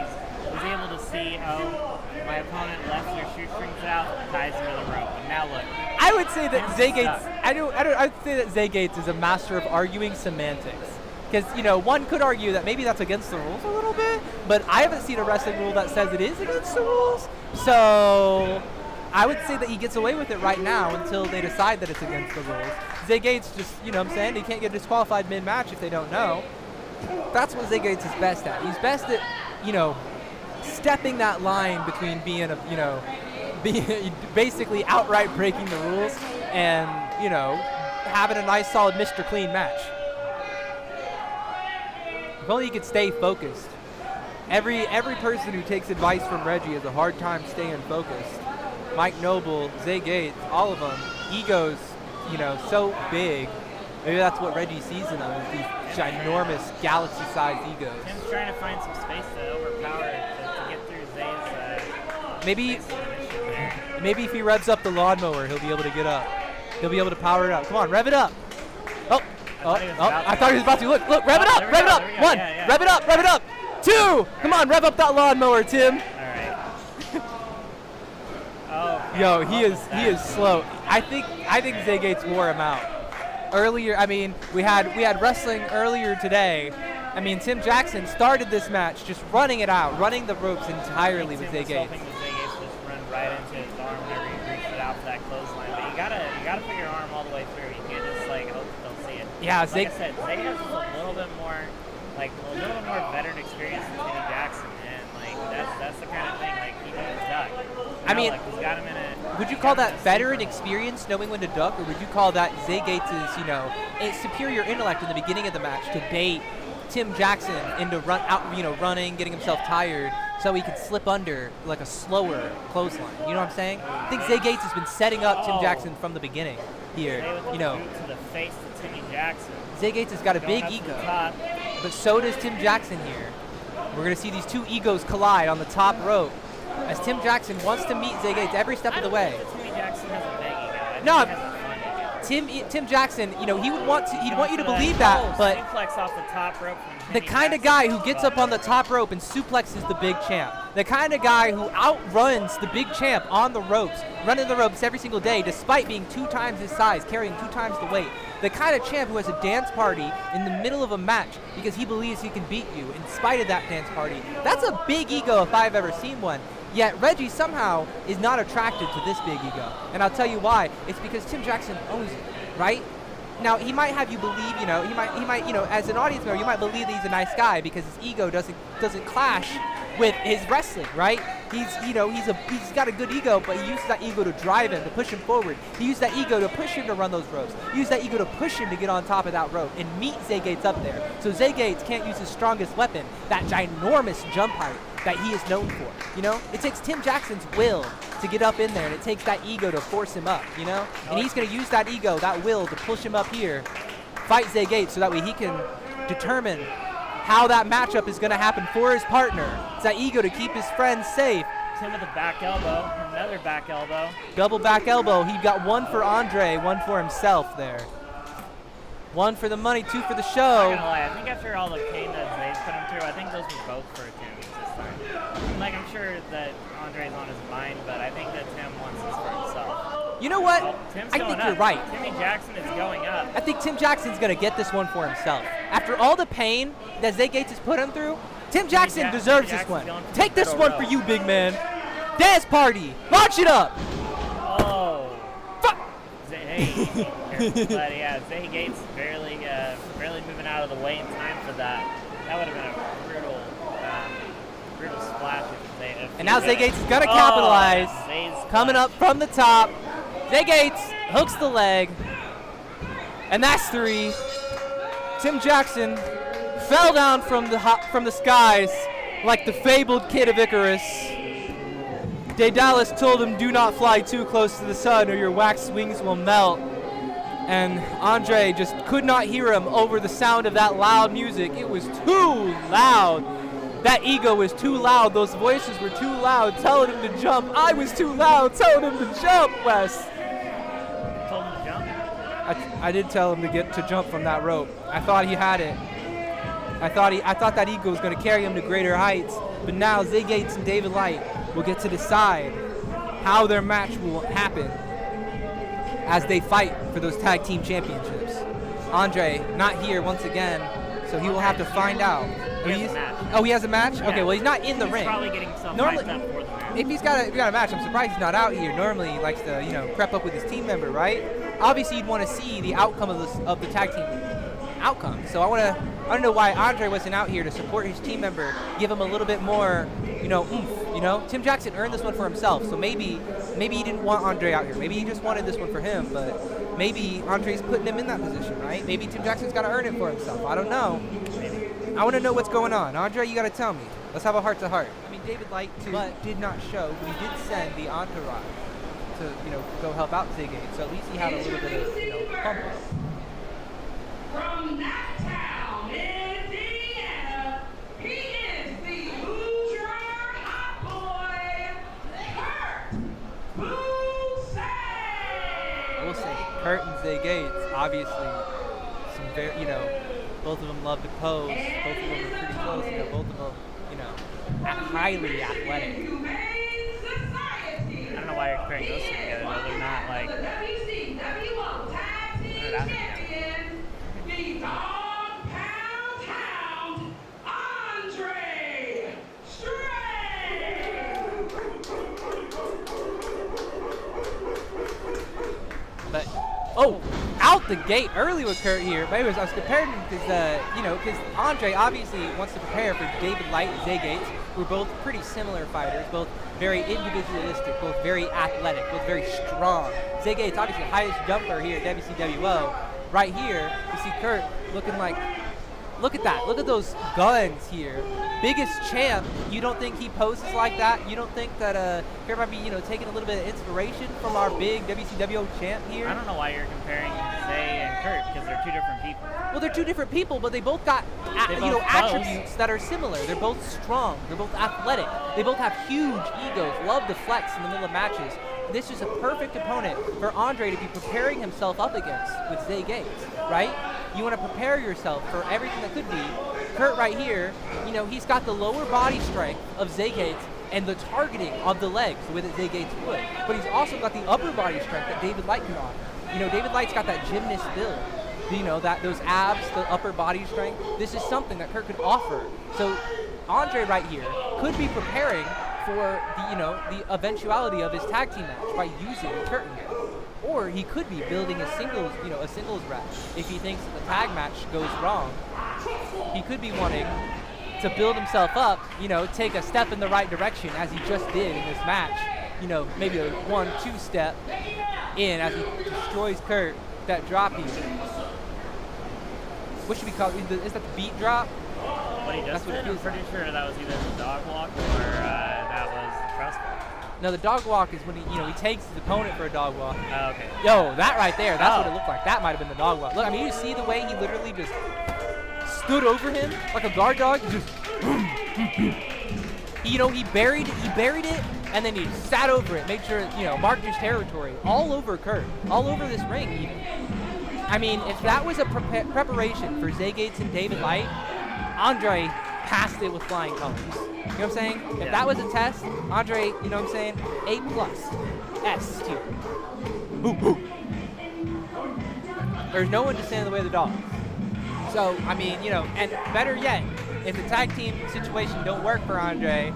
he's able to see, oh, my opponent left their shoestrings out, ties him to the rope. And now look. I would say that Zay Gates. I'd say that Zay Gates is a master of arguing semantics. Because, you know, one could argue that maybe that's against the rules a little bit, but I haven't seen a wrestling rule that says it is against the rules. So I would say that he gets away with it right now until they decide that it's against the rules. Zay Gates just, you know what I'm saying, he can't get disqualified mid-match if they don't know. That's what Zay Gates is best at. He's best at, you know, stepping that line between being a, you know, basically outright breaking the rules and, you know, having a nice solid Mr. Clean match. If only he could stay focused. Every person who takes advice from Reggie has a hard time staying focused. Mike Noble, Zay Gates, all of them, egos, you know, so big. Maybe that's what Reggie sees in them, is these ginormous galaxy-sized egos. Tim's trying to find some space to overpower to get through Zay's. Maybe if he revs up the lawnmower, he'll be able to get up. He'll be able to power it up. Come on, rev it up. I thought he was about to. Look, rev it up, rev it up. One, rev it up. Two, come on, rev up that lawnmower, Tim. All right. Oh. Yo, he is slow. I think Zay Gates wore him out. Earlier, I mean, we had wrestling earlier today. I mean, Tim Jaxon started this match just running it out, running the ropes entirely with Zay Gates. Zay Gates just run right into his arm whenever he reached it out for that clothesline. But you gotta put your arm all the way through. You can't just like hope they'll see it. Yeah, like I said, Zay has a little bit more veteran experience than Timmy Jaxon, and like that's the kind of thing like he knows duck. I mean, like, he's got him in a. Would you call that veteran experience, knowing when to duck, or would you call that Zay Gates' a superior intellect in the beginning of the match to bait Tim Jaxon into running, getting himself tired, so he could slip under like a slower clothesline? You know what I'm saying? I think Zay Gates has been setting up Tim Jaxon from the beginning here. Boot to the face of Timmy Jaxon. Zay Gates has got a big ego, but so does Tim Jaxon here. We're gonna see these two egos collide on the top rope as Tim Jaxon wants to meet Zay Gates every step of the way. Timmy Jaxon has a big ego. No. Tim Jaxon, you know, he'd want you to believe that, but suplex off the top rope the kind of guy who gets up on the top rope and suplexes the big champ, the kind of guy who outruns the big champ on the ropes, running the ropes every single day despite being 2 times his size, carrying 2 times the weight, the kind of champ who has a dance party in the middle of a match because he believes he can beat you in spite of that dance party. That's a big ego if I've ever seen one. Yet Reggie somehow is not attracted to this big ego. And I'll tell you why. It's because Tim Jaxon owns it, right? Now he might have you believe, he might, as an audience member, you might believe that he's a nice guy because his ego doesn't clash with his wrestling, right? He's got a good ego, but he uses that ego to drive him, to push him forward. He used that ego to push him to run those ropes. He used that ego to push him to get on top of that rope and meet Zay Gates up there. So Zay Gates can't use his strongest weapon, that ginormous jump height that he is known for. It takes Tim Jaxon's will to get up in there, and it takes that ego to force him up. And he's going to use that ego, that will, to push him up here, fight Zay Gates, so that way he can determine how that matchup is going to happen for his partner. It's that ego to keep his friends safe. Tim with a back elbow, another back elbow. Double back elbow. He got one for Andre, one for himself there. One for the money, two for the show. I'm not gonna lie, I think after all the pain that Zay's put him through, I think those were both for Tim this time. Like, I'm sure that Andre's on his mind, but I think that Tim wants this for himself. You know what? Oh, Tim's I going think up. you're right. Timmy Jaxon is going up. I think Tim Jackson's going to get this one for himself. After all the pain that Zay Gates has put him through, Tim Jaxon deserves this one. Take this one for you, big man. Dance party. Launch it up. Oh. Fuck. But yeah, Zay Gates barely moving out of the way in time for that. That would have been a brutal splash. And now Zay Gates is going to capitalize. Coming up from the top. Zay Gates hooks the leg. And that's 3. Tim Jaxon fell down from the skies like the fabled kid of Icarus. Daedalus told him, do not fly too close to the sun or your wax wings will melt. And Andre just could not hear him over the sound of that loud music. It was too loud. That ego was too loud. Those voices were too loud telling him to jump. I was too loud telling him to jump, Wes. Told him to jump? I did tell him to jump from that rope. I thought he had it. I thought that ego was going to carry him to greater heights. But now Zay Gates and David Light will get to decide how their match will happen as they fight for those tag team championships. Andre not here once again, so he will have to find out. He has a match. Oh, he has a match? Yeah. Okay, well, he's not in the ring. He's probably getting himself Normally, hyped up for the match. if he's got a match, I'm surprised he's not out here. Normally, he likes to, prep up with his team member, right? Obviously, you'd want to see the outcome of the tag team outcome. So I don't know why Andre wasn't out here to support his team member, give him a little bit more, oomph. Tim Jaxon earned this one for himself, so maybe he didn't want Andre out here. Maybe he just wanted this one for him, but maybe Andre's putting him in that position, right? Maybe Tim Jackson's got to earn it for himself. I don't know. I want to know what's going on. Andre, you got to tell me. Let's have a heart-to-heart. I mean, David Light, too, did not show, but he did send the entourage to, go help out Zay Gates. So at least he had a little bit of, pump up. From that town in Indiana, he is the Hoosier hot boy, Khurt Boose. I will say, Khurt and Zay Gates, obviously, some very, both of them love to pose. Both of them are pretty close. Both of them, highly athletic. I don't know why you're comparing those two together, though. They're not like. WCWO Tag Team Champion, the Dog Pound Hound, Andre Stray. But out the gate early with Khurt here. But anyways, I was comparing him because Andre obviously wants to prepare for David Light and Zay Gates. We're both pretty similar fighters, both very individualistic, both very athletic, both very strong. Zay Gates, obviously the highest jumper here at WCWO. Right here, you see Khurt looking like, look at that. Look at those guns here. Biggest champ. You don't think he poses like that? You don't think that Khurt might be, taking a little bit of inspiration from our big WCWO champ here? I don't know why you're comparing Zay and Khurt, because they're two different people. Well, they're two different people, but they both got attributes that are similar. They're both strong. They're both athletic. They both have huge egos. Love to flex in the middle of matches. This is a perfect opponent for Andre to be preparing himself up against with Zay Gates, right? You want to prepare yourself for everything that could be. Khurt right here, he's got the lower body strength of Zay Gates and the targeting of the legs the way that Zay Gates would. But he's also got the upper body strength that David Light can offer. David Light's got that gymnast build. Those abs, the upper body strength. This is something that Khurt could offer. So Andre right here could be preparing for the eventuality of his tag team match by using Khurt here. Or he could be building a singles rep. If he thinks the tag match goes wrong, he could be wanting to build himself up, take a step in the right direction as he just did in this match. Maybe a 1-2 step in as he destroys Khurt. That drop here. What should we call it? Is that the beat drop? What he just did? I'm pretty sure that was either the dog walk or that was the trust walk. No, the dog walk is when he takes his opponent for a dog walk. Oh, okay. Yo, that right there, that's what it looked like. That might have been the dog walk. Look, I mean, you see the way he literally just stood over him like a guard dog. Just, he buried it, and then he sat over it, made sure, marked his territory. All over Khurt, all over this ring even. I mean, if that was a preparation for Zay Gates and David Light, Andre passed it with flying colors. You know what I'm saying? If that was a test, Andre, you know what I'm saying? A+, S tier. There's no one to stand in the way of the dogs. So, I mean, and better yet, if the tag team situation don't work for Andre,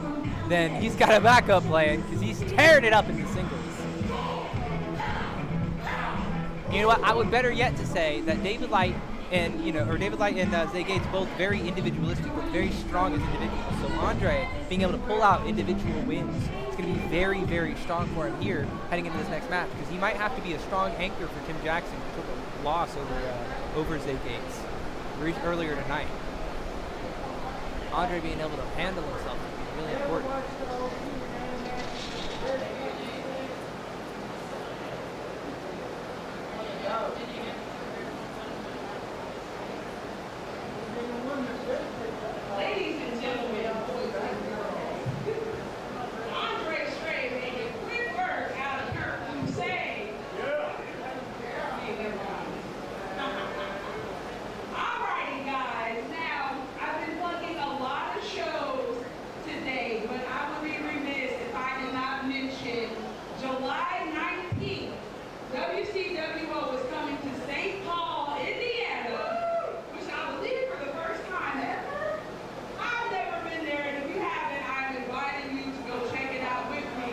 then he's got a backup plan because he's tearing it up in the singles. You know what? I would better yet to say that David Light and Zay Gates both very individualistic, but very strong as individuals. So Andre being able to pull out individual wins is going to be very, very strong for him here heading into this next match because he might have to be a strong anchor for Tim Jaxon, who took a loss over Zay Gates earlier tonight. Andre being able to handle himself is really important. Ladies and gentlemen, boys and girls, Andre Stray making quick work out of Khurt Hussein. Alrighty, guys. Now, I've been plugging a lot of shows today, but I would be remiss if I did not mention July 19th, WCWO is coming to St. Paul, Indiana, which I believe for the first time ever. I've never been there, and if you haven't, I'm inviting you to go check it out with me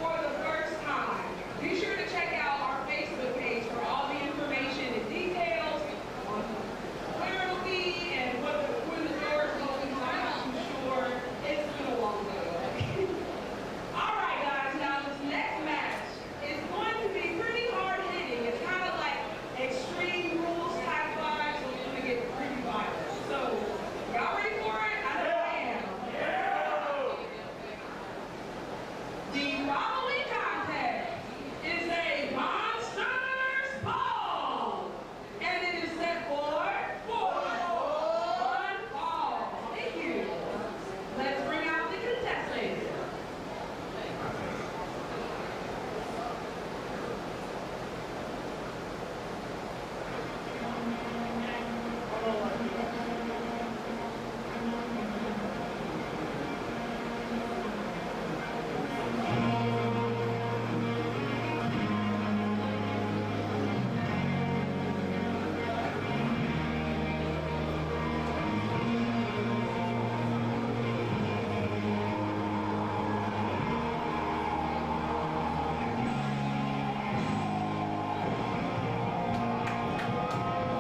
for the first time. Be sure to check out our Facebook page for all the information and details on where it'll be and when the doors open. I'm not too sure. It's been a long day. All right, guys. Now this next match is going to be pretty hard hitting. It's kind of like Extreme Rules type vibes, so it's going to get pretty violent. So, y'all ready for it? I know I am. The following contest is a Monsters Ball, and it is set for one fall. Thank you. Let's bring out the contestants.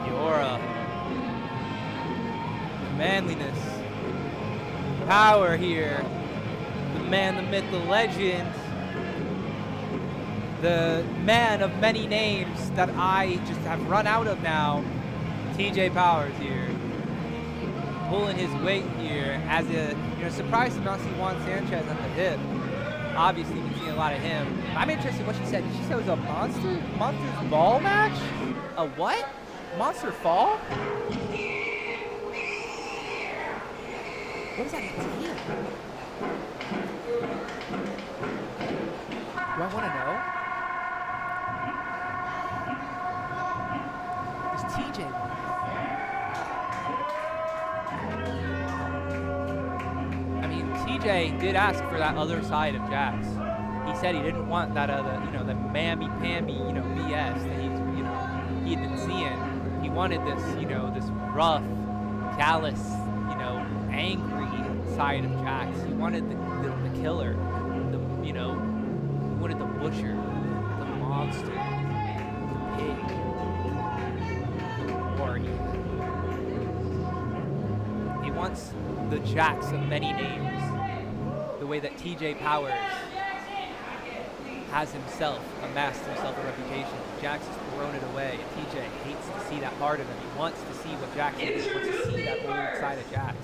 The aura, the manliness, power here, the man, the myth, the legend, the man of many names that I just have run out of now, TJ Powers here, pulling his weight here as a, surprised to not see Juan Sanchez at the hip. Obviously, we've been seeing a lot of him. I'm interested in what she said. Did she say it was a Monsters Ball match? A what? Monster Fall? What does that mean? Do I want to know? Does TJ want it? I mean, TJ did ask for that other side of Jax. He said he didn't want that other, the mamby-pamby, BS that he had been seeing. He wanted this, this rough, callous, angry side of Jax. He wanted the killer, he wanted the butcher, the monster. party. He wants the Jax of many names, the way that TJ Powers has himself amassed himself a reputation. Jax has thrown it away, and TJ hates to see that part of him. He wants to see what Jax is. He wants to see that old side of Jax.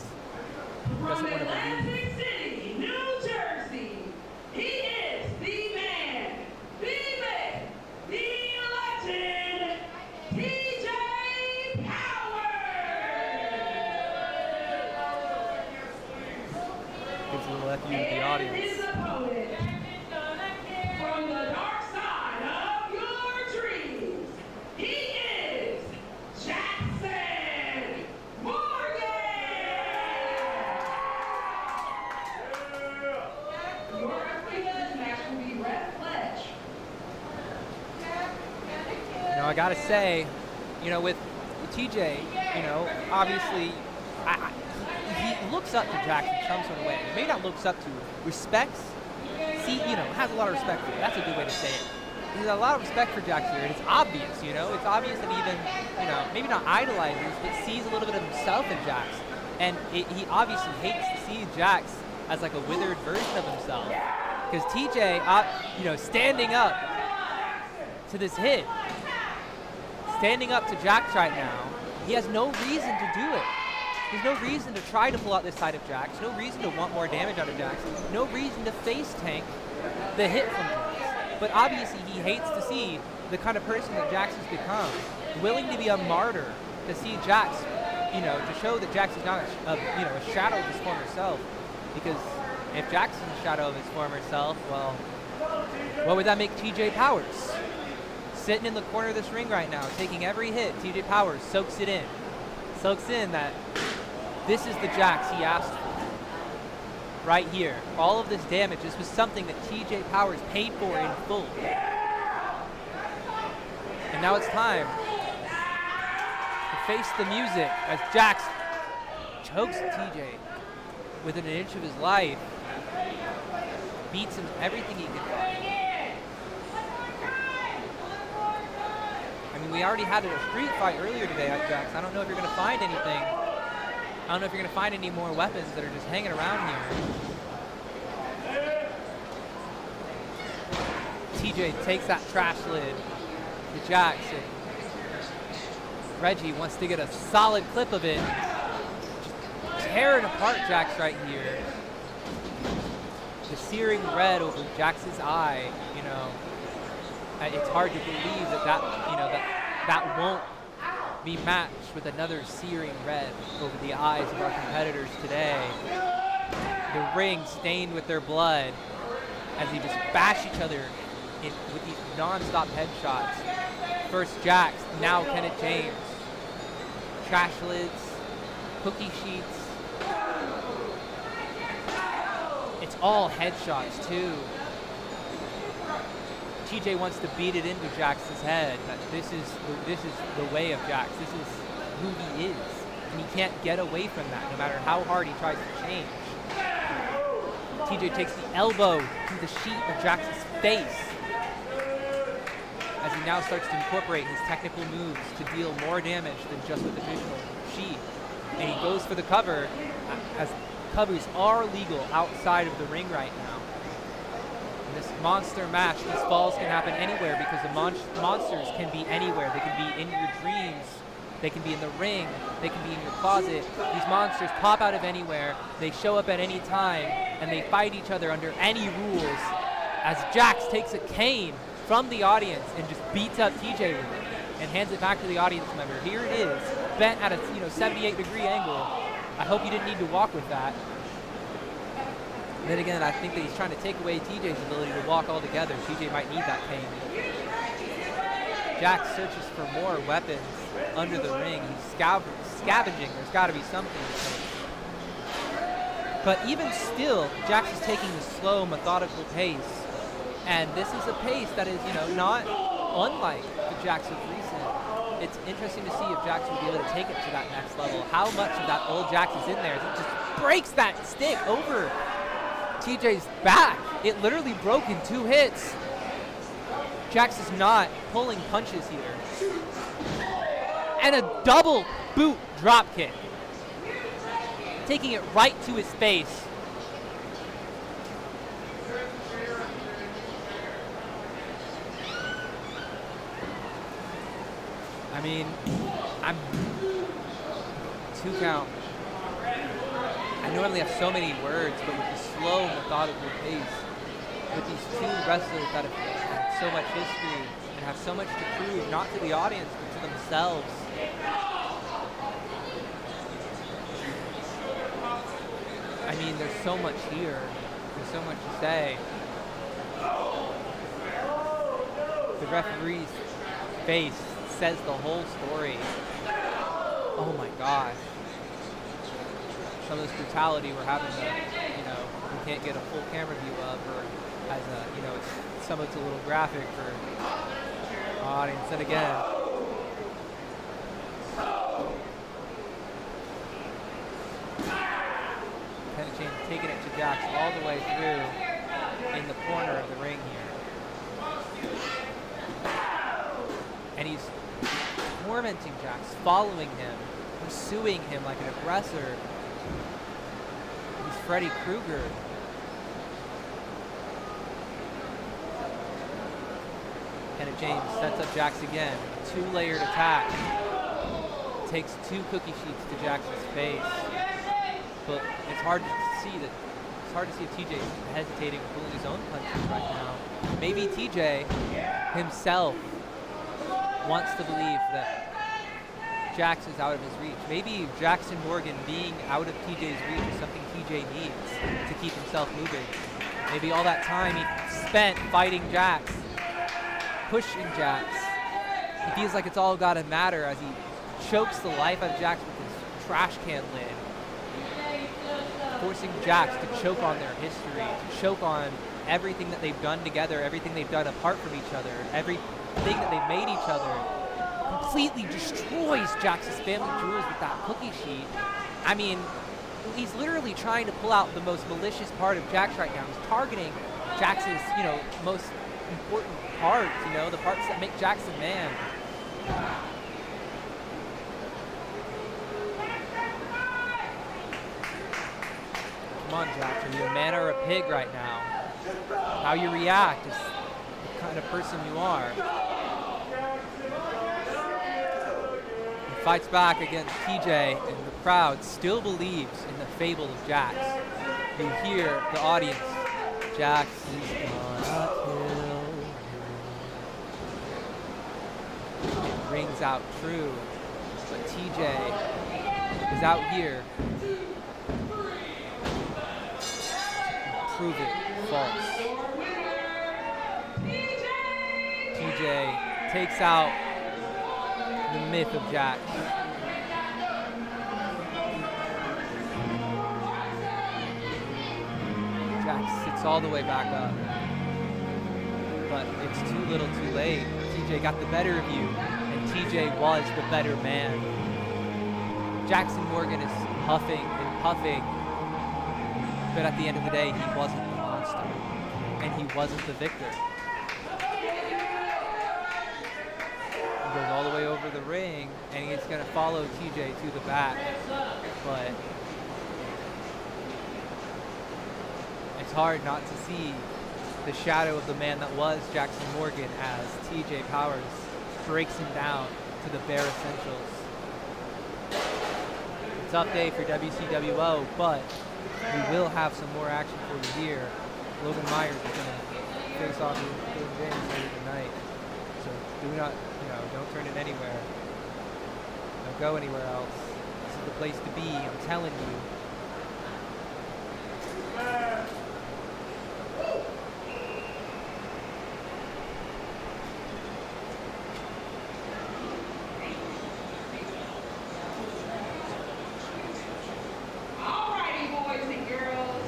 He doesn't want to believe. City, New Jersey, he is the man, the myth, the legend, TJ Powers. Gives a little FU to the audience. His opponent, from the dark side of your dreams, he is Jaxon Morgan. Your opinion match will be Red Pledge. You know, I gotta say, you know, with TJ, you know, obviously, he looks up to Jax in some sort of way. He may not looks up to, respects, you know, has a lot of respect for it. That's a good way to say it. He has a lot of respect for Jax here, and it's obvious, you know, it's obvious that even, you know, maybe not idolizes, but sees a little bit of himself in Jax. And he obviously hates to see Jax as like a withered version of himself. Because TJ, you know, standing up to this hit, standing up to Jax right now, he has no reason to do it. There's no reason to try to pull out this side of Jax, no reason to want more damage out of Jax, no reason to face tank the hit from Jax. But obviously he hates to see the kind of person that Jax has become, willing to be a martyr to see Jax, you know, to show that Jax is not a shadow of his former self. Because if Jax is a shadow of his former self, well, what would that make TJ Powers? Sitting in the corner of this ring right now, taking every hit, TJ Powers soaks it in. Soaks in that this is the Jax he asked for. Right here. All of this damage, this was something that TJ Powers paid for in full. And now it's time to face the music as Jax chokes TJ within an inch of his life. Beats him everything he can. I mean, we already had a street fight earlier today at Jax. I don't know if you're going to find anything. I don't know if you're going to find any more weapons that are just hanging around here. TJ takes that trash lid to Jax, and Reggie wants to get a solid clip of it. Just tearing apart Jax right here. The searing red over Jax's eye, you know. It's hard to believe that won't be matched with another searing red over the eyes of our competitors today. The ring stained with their blood as they just bash each other with these non-stop headshots. First Jax, now Kenneth James. Trash lids, cookie sheets. It's all headshots too. TJ wants to beat it into Jax's head. That this is the way of Jax. This is who he is, and he can't get away from that, no matter how hard he tries to change. TJ takes the elbow to the sheet of Jax's face as he now starts to incorporate his technical moves to deal more damage than just with the traditional sheet. And he goes for the cover, as covers are legal outside of the ring right now. This monster match, these falls can happen anywhere because the monsters can be anywhere. They can be in your dreams, they can be in the ring, they can be in your closet. These monsters pop out of anywhere, they show up at any time, and they fight each other under any rules as Jax takes a cane from the audience and just beats up TJ with it and hands it back to the audience member. Here it is, bent at a 78-degree angle. I hope you didn't need to walk with that. Then again, I think that he's trying to take away TJ's ability to walk altogether. TJ might need that cane. Jax searches for more weapons under the ring. He's scavenging. There's got to be something to take. But even still, Jax is taking the slow, methodical pace. And this is a pace that is, not unlike the Jax of recent. It's interesting to see if Jax will be able to take it to that next level. How much of that old Jax is in there? It just breaks that stick over TJ's back. It literally broke in 2 hits. Jax is not pulling punches here. and a double boot drop kick. Taking it right to his face. I mean, I'm 2 count. I normally have so many words, but with the slow, methodical pace, with these 2 wrestlers that have had so much history and have so much to prove, not to the audience, but to themselves. I mean, there's so much here. There's so much to say. The referee's face says the whole story. Oh my gosh. Some of this brutality we're having to, we can't get a full camera view of, or as a, some of it's a little graphic for the audience. And again, Kenneth taking it to Jax all the way through in the corner of the ring here. And he's tormenting Jax, following him, pursuing him like an aggressor. He's Freddy Krueger. Kenneth James sets up Jax again. 2-layered attack. Takes 2 cookie sheets to Jax's face. But it's hard to see if TJ is hesitating or pulling his own punches right now. Maybe TJ himself wants to believe that Jax is out of his reach. Maybe Jaxon Morgan being out of TJ's reach is something TJ needs to keep himself moving. Maybe all that time he spent fighting Jax, pushing Jax, he feels like it's all gotta matter as he chokes the life out of Jax with his trash can lid, forcing Jax to choke on their history, to choke on everything that they've done together, everything they've done apart from each other, everything that they've made each other. Completely destroys Jax's family jewels with that cookie sheet. I mean, he's literally trying to pull out the most malicious part of Jax right now. He's targeting Jax's, most important parts, the parts that make Jax a man. Come on, Jax, are you a man or a pig right now? How you react is the kind of person you are. He fights back against TJ, and the crowd still believes in the fable of Jax. You hear the audience, Jax is gonna kill you. It rings out true, but TJ is out here to prove it false. TJ takes out the myth of Jax. Jax sits all the way back up, but it's too little too late. TJ got the better of you, and TJ was the better man. Jaxon Morgan is huffing and puffing, but at the end of the day, he wasn't the monster, and he wasn't the victor. Goes all the way over the ring, and he's going to follow TJ to the back, but it's hard not to see the shadow of the man that was Jaxon Morgan as TJ Powers breaks him down to the bare essentials. It's a tough day for WCWO, but we will have some more action for you here. Logan Myers is going to face off with Logan James later tonight, so do not, don't turn it anywhere. Don't go anywhere else. This is the place to be, I'm telling you. Alrighty, boys and girls.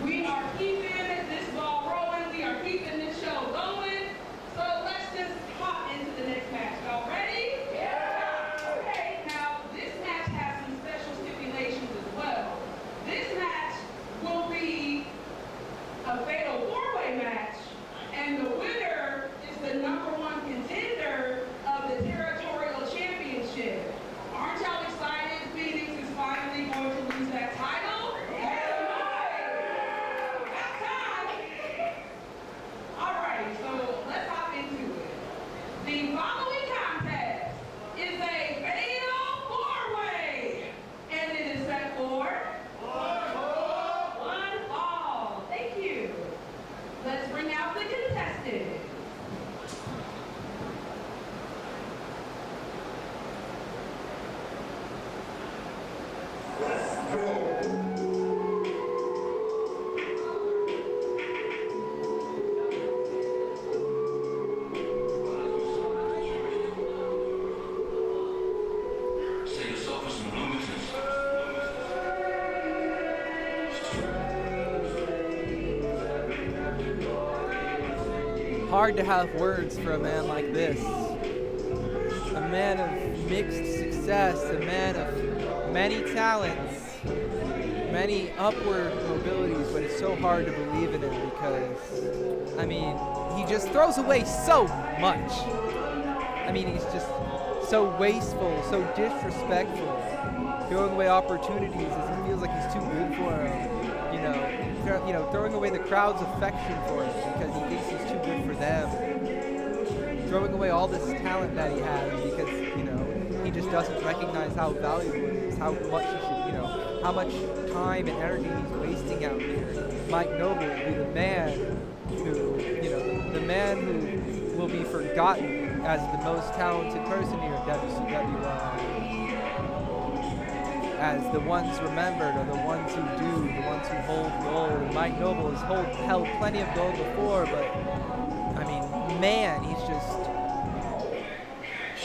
We are keeping this ball rolling. We are keeping this show going. So let's just hop into the next match. Y'all ready? Yeah. Okay. Now this match has some special stipulations. Hard to have words for a man like this. A man of mixed success, a man of many talents, many upward mobilities, but it's so hard to believe in him because, I mean, he just throws away so much. I mean, he's just so wasteful, so disrespectful, throwing away opportunities as he feels like he's too good for him. You know, throwing away the crowd's affection for him because he thinks he's too good for them. Throwing away all this talent that he has because, you know, he just doesn't recognize how valuable it is, how much he should, you know, how much time and energy he's wasting out here. Mike Noble will be the man who, you know, the man who will be forgotten as the most talented person here at WCWO. As the ones remembered are the ones who do, the ones who hold gold. And Mike Noble has held plenty of gold before, but I mean, man, he's just,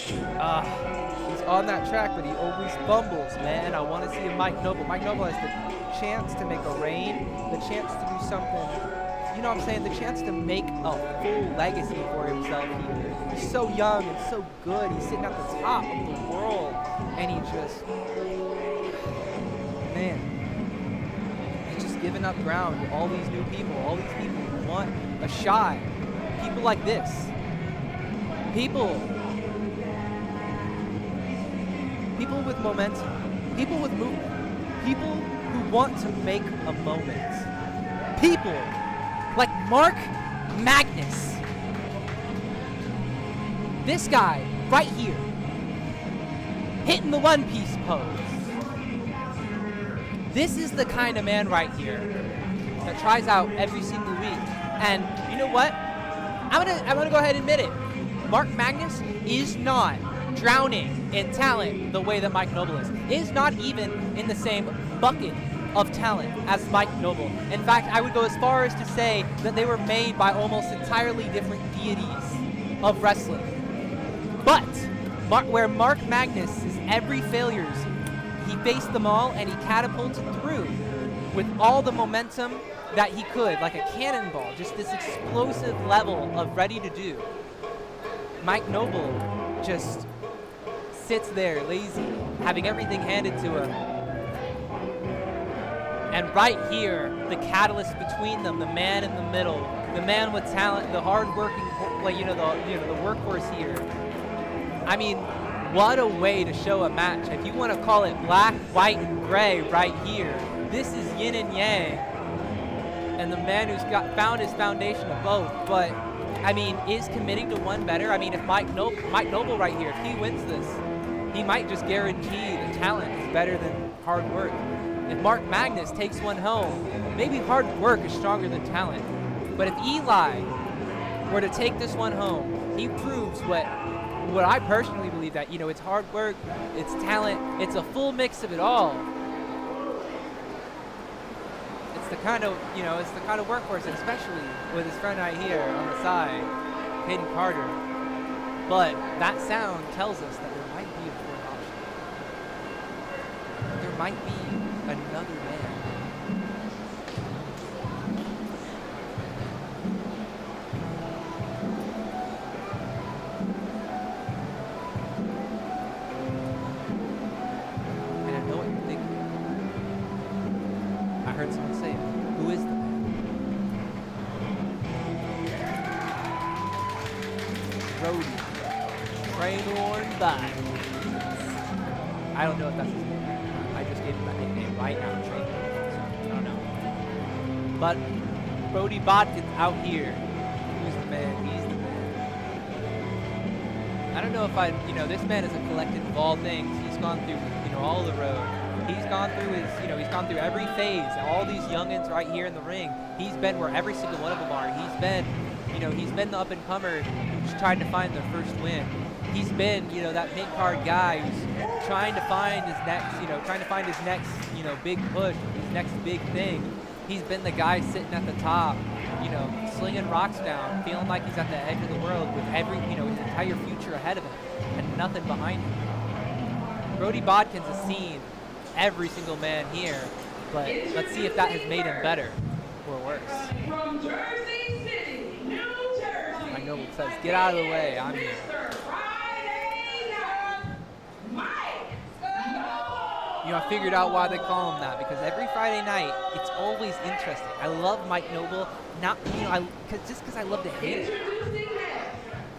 he's on that track, but he always fumbles, man. I want to see a Mike Noble. Mike Noble has the chance to make a reign, the chance to do something, you know what I'm saying, the chance to make a full legacy for himself here. He's so young and so good. He's sitting at the top of the world, and he just, man, he's just giving up ground to all these new people, all these people who want a shot. People like this. People with momentum. People with movement. People who want to make a moment. People like Mark Magnus. This guy right here, hitting the One Piece pose. This is the kind of man right here that tries out every single week. And you know what? I'm gonna go ahead and admit it. Mark Magnus is not drowning in talent the way that Mike Noble is not even in the same bucket of talent as Mike Noble. In fact, I would go as far as to say that they were made by almost entirely different deities of wrestling. But where Mark Magnus' every failures, he faced them all and he catapulted through with all the momentum that he could, like a cannonball, just this explosive level of ready to do. Mike Noble just sits there lazy, having everything handed to him. And right here, the catalyst between them, the man in the middle, the man with talent, the hard-working, like, the workhorse here. I mean, what a way to show a match. If you want to call it black, white, and gray right here, this is yin and yang. And the man who's found his foundation of both, but I mean, is committing to one better? I mean, if Mike Noble right here, if he wins this, he might just guarantee the talent is better than hard work. If Mark Magnus takes one home, maybe hard work is stronger than talent. But if Eli were to take this one home, he proves what I personally believe, that, you know, it's hard work, it's talent, it's a full mix of it all. It's the kind of, it's the kind of workhorse, and especially with his friend right here on the side, Hayden Carter. But that sound tells us that there might be a fourth option. There might be another man. And I know what you're thinking. I heard someone say it. Who is the man? Brodie. Train-worn by. I don't know if that's his name. I just gave him that nickname right now. I don't know. But Brodie Bodkins out here. Who's the man? He's the man. I don't know if this man is a collective of all things. He's gone through, all the road. He's gone through he's gone through every phase. All these youngins right here in the ring. He's been where every single one of them are. He's been, he's been the up-and-comer who's trying to find their first win. He's been, that mid-card guy who's trying to find his next, big push, his next big thing. He's been the guy sitting at the top, slinging rocks down, feeling like he's at the edge of the world with every, his entire future ahead of him and nothing behind him. Brodie Bodkins has seen every single man here, but let's see if that has made him better or worse. From Jersey City, New Jersey. My Noble says, get out of the way, I'm here. I figured out why they call him that, because every Friday night, it's always interesting. I love Mike Noble, just because I love to hate him.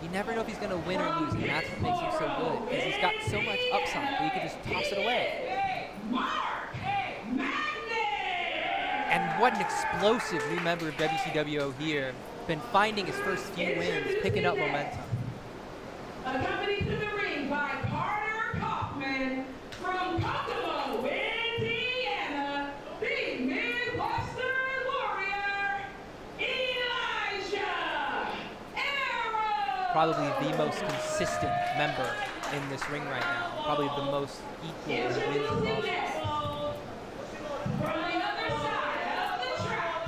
You never know if he's going to win or lose, and that's what makes him so good, because he's got so much upside that you can just toss it away. And what an explosive new member of WCWO here. Been finding his first few wins, picking up momentum. Accompanied to the ring by Carter Kaufman from Kokomo, Indiana, the Midwestern Warrior, Elijah Eros. Probably the most consistent member in this ring right now. Probably the most equal in wins and losses. From the other side of the track,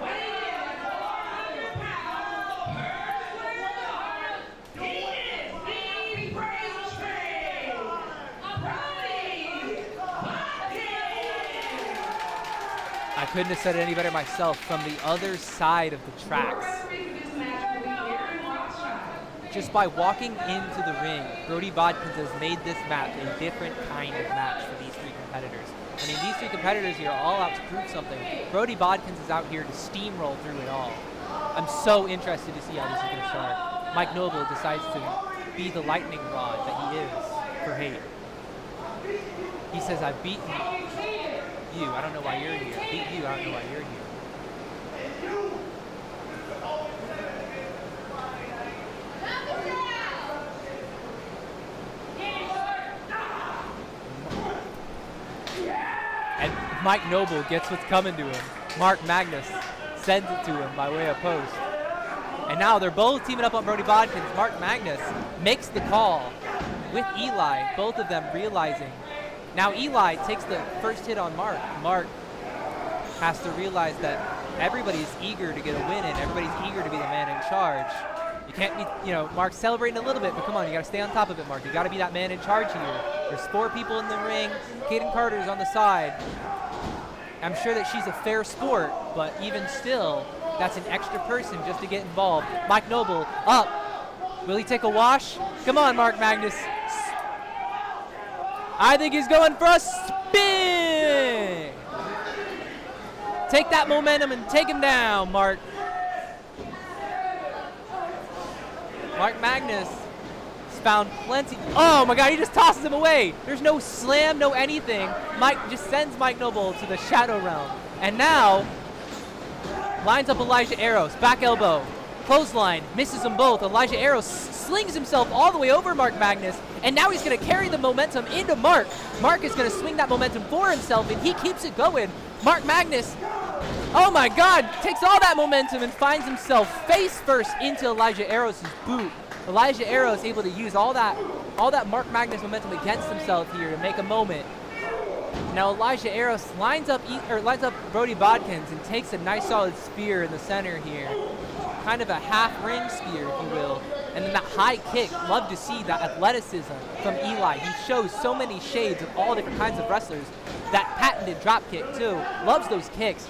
weighing in at 400 pounds, he is the Brave Train, Brodie Bodkins. I couldn't have said it any better myself. From the other side of the tracks. Just by walking into the ring, Brodie Bodkins has made this match a different kind of match for these three competitors. I mean, these three competitors here are all out to prove something. Brodie Bodkins is out here to steamroll through it all. I'm so interested to see how this is going to start. Mike Noble decides to be the lightning rod that he is for hate. He says, I've beaten you. I don't know why you're here. I beat you. I don't know why you're here. And Mike Noble gets what's coming to him. Mark Magnus sends it to him by way of post. And now they're both teaming up on Brodie Bodkins. Mark Magnus makes the call with Eli, both of them realizing. Now Eli takes the first hit on Mark. Mark has to realize that everybody's eager to get a win and everybody's eager to be the man in charge. You can't be, Mark's celebrating a little bit, but come on, you got to stay on top of it, Mark. You got to be that man in charge here. There's 4 people in the ring. Kaden Carter's on the side. I'm sure that she's a fair sport, but even still, that's an extra person just to get involved. Mike Noble up. Will he take a wash? Come on, Mark Magnus. I think he's going for a spin. Take that momentum and take him down, Mark. Mark Magnus has found plenty. Oh my God, he just tosses him away. There's no slam, no anything. Mike just sends Mike Noble to the Shadow Realm. And now, lines up Elijah Eros, back elbow, clothesline, misses them both. Elijah Eros slings himself all the way over Mark Magnus, and now he's going to carry the momentum into Mark. Mark is going to swing that momentum for himself, and he keeps it going. Mark Magnus, oh my God, takes all that momentum and finds himself face first into Elijah Eros' boot. Elijah Eros able to use all that Mark Magnus momentum against himself here to make a moment. Now Elijah Eros lines up Brodie Bodkins and takes a nice solid spear in the center here. Kind of a half ring spear, if you will. And then that high kick, love to see that athleticism from Eli. He shows so many shades of all different kinds of wrestlers. That patented drop kick too, loves those kicks.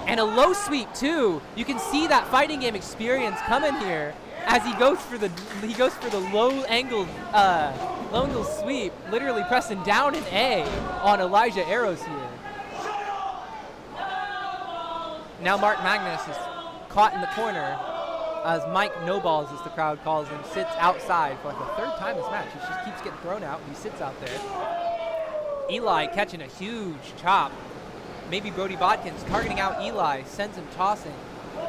And a low sweep too. You can see that fighting game experience coming here as he goes for the low angled sweep, literally pressing down an A on Elijah Eros here. Now Mark Magnus is caught in the corner as Mike No-Balls, as the crowd calls him, sits outside for like the 3rd time this match. He just keeps getting thrown out and he sits out there. Eli catching a huge chop. Maybe Brodie Bodkins targeting out Eli, sends him tossing,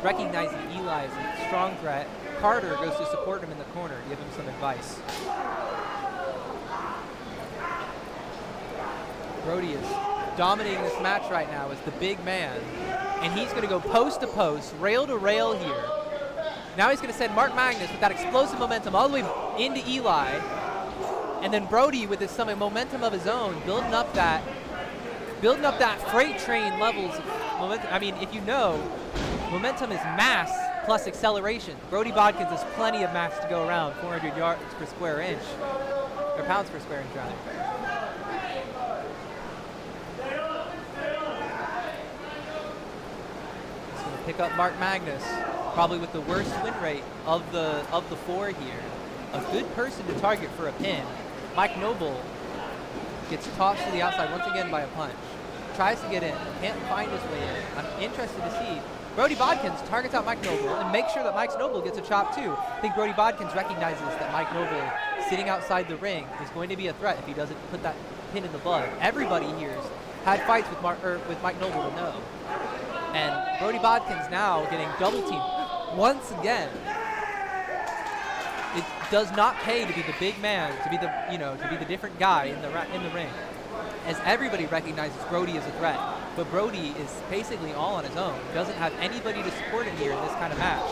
recognizing Eli as a strong threat. Carter goes to support him in the corner, give him some advice. Brodie is dominating this match right now as the big man, and he's going to go post to post, rail to rail here. Now he's going to send Mark Magnus with that explosive momentum all the way into Eli, And then Brodie with some momentum of his own, building up that freight train levels of momentum. I mean, if you know, momentum is mass plus acceleration. Brodie Bodkins has plenty of mass to go around, 400 yards per square inch, or pounds per square inch rather. He's going to pick up Mark Magnus, probably with the worst win rate of the four here. A good person to target for a pin. Mike Noble gets tossed to the outside once again by a punch. Tries to get in, can't find his way in. I'm interested to see. Brodie Bodkins targets out Mike Noble and makes sure that Mike Noble gets a chop too. I think Brodie Bodkins recognizes that Mike Noble sitting outside the ring is going to be a threat if he doesn't put that pin in the bud. Everybody here's had fights with Mike Noble to know. And Brodie Bodkins now getting double teamed once again. It does not pay to be the big man, to be the different guy in the ring, as everybody recognizes Brodie as a threat. But Brodie is basically all on his own. Doesn't have anybody to support him here in this kind of match.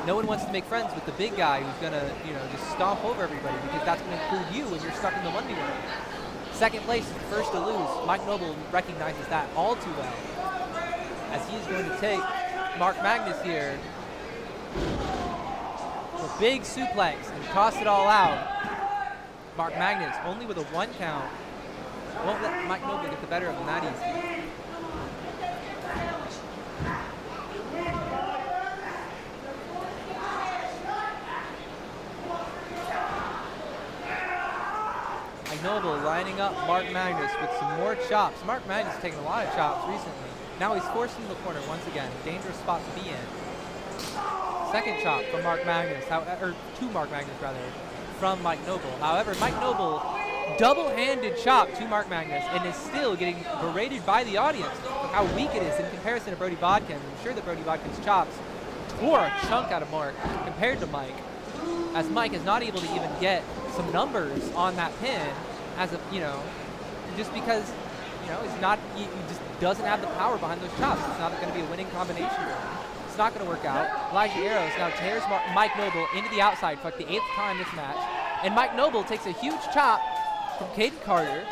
No one wants to make friends with the big guy who's gonna, just stomp over everybody, because that's gonna include you when you're stuck in the 1v1. Second place is the first to lose. Mike Noble recognizes that all too well, as he is going to take Mark Magnus here. A big suplex and toss it all out. Mark Magnus only with a 1 count. Won't let Mike Noble get the better of him that easy. Mike Noble lining up Mark Magnus with some more chops. Mark Magnus has taken a lot of chops recently. Now he's forced into the corner once again. Dangerous spot to be in. Second chop from Mark Magnus, or to Mark Magnus rather, from Mike Noble. However, Mike Noble double-handed chop to Mark Magnus and is still getting berated by the audience for how weak it is in comparison to Brodie Bodkins. I'm sure that Brodie Bodkins' chops tore a chunk out of Mark compared to Mike, as Mike is not able to even get some numbers on that pin, as a, just because, he just doesn't have the power behind those chops. It's not going to be a winning combination for him. It's not going to work out. Elijah Eros now tears Mike Noble into the outside for like the 8th time this match. And Mike Noble takes a huge chop from Caden Carter,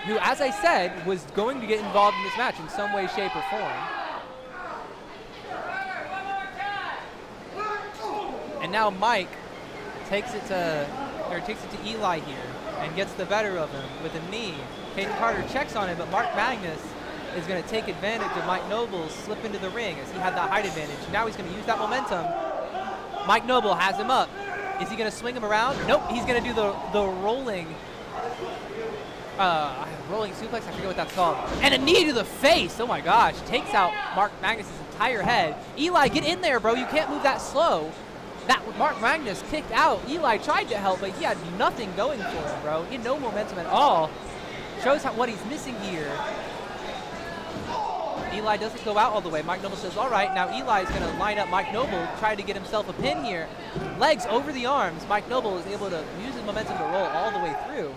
who, as I said, was going to get involved in this match in some way, shape, or form. And now Mike takes it to Eli here and gets the better of him with a knee. Caden Carter checks on him, but Mark Magnus is going to take advantage of Mike Noble's slip into the ring, as he had that height advantage. Now he's going to use that momentum. Mike Noble has him up. Is he going to swing him around? Nope, he's going to do the rolling suplex, I forget what that's called. And a knee to the face, oh my gosh. Takes out Mark Magnus' entire head. Eli, get in there, bro, you can't move that slow. That Mark Magnus kicked out. Eli tried to help, but he had nothing going for him, bro. He had no momentum at all. Shows what he's missing here. Eli doesn't go out all the way. Mike Noble says, all right, now Eli's going to line up Mike Noble, try to get himself a pin here. Legs over the arms. Mike Noble is able to use his momentum to roll all the way through.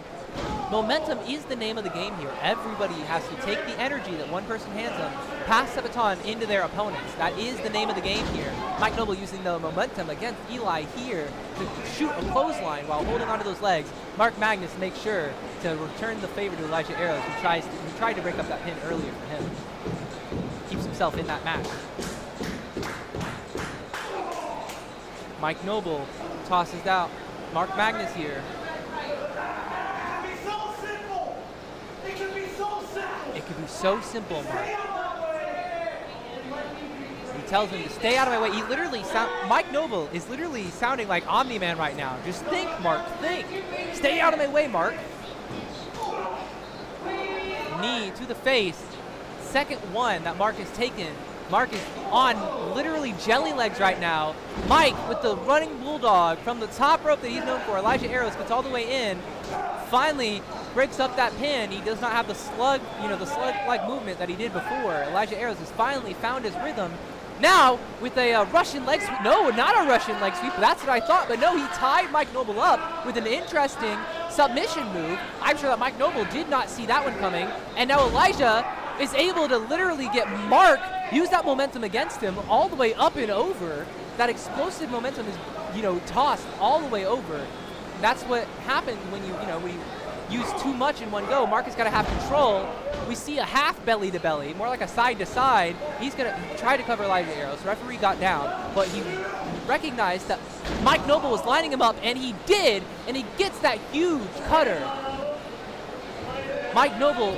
Momentum is the name of the game here. Everybody has to take the energy that one person hands them, pass the baton into their opponents. That is the name of the game here. Mike Noble using the momentum against Eli here to shoot a clothesline while holding onto those legs. Mark Magnus makes sure to return the favor to Elijah Eros, who tried to break up that pin earlier for him. Keeps himself in that match. Mike Noble tosses out Mark Magnus here. It could be so simple, Mark. He tells him to stay out of my way. He literally Mike Noble is literally sounding like Omni-Man right now. Just think, Mark, think. Stay out of my way, Mark. Knee to the face. Second one that Mark has taken. Mark is on literally jelly legs right now. Mike with the running bulldog from the top rope that he's known for. Elijah Eros gets all the way in. Finally breaks up that pin. He does not have the slug, the slug-like movement that he did before. Elijah Eros has finally found his rhythm. Now, with a Russian leg sweep. No, not a Russian leg sweep. That's what I thought. But no, he tied Mike Noble up with an interesting submission move. I'm sure that Mike Noble did not see that one coming. And now Elijah is able to literally get Mark, use that momentum against him all the way up and over. That explosive momentum is, tossed all the way over. that's what happens when you use too much in one go. Mark has got to have control. We see a half belly to belly, more like a side to side. He's going to try to cover live arrows. Referee got down, but he recognized that Mike Noble was lining him up, and he did, and he gets that huge cutter. Mike Noble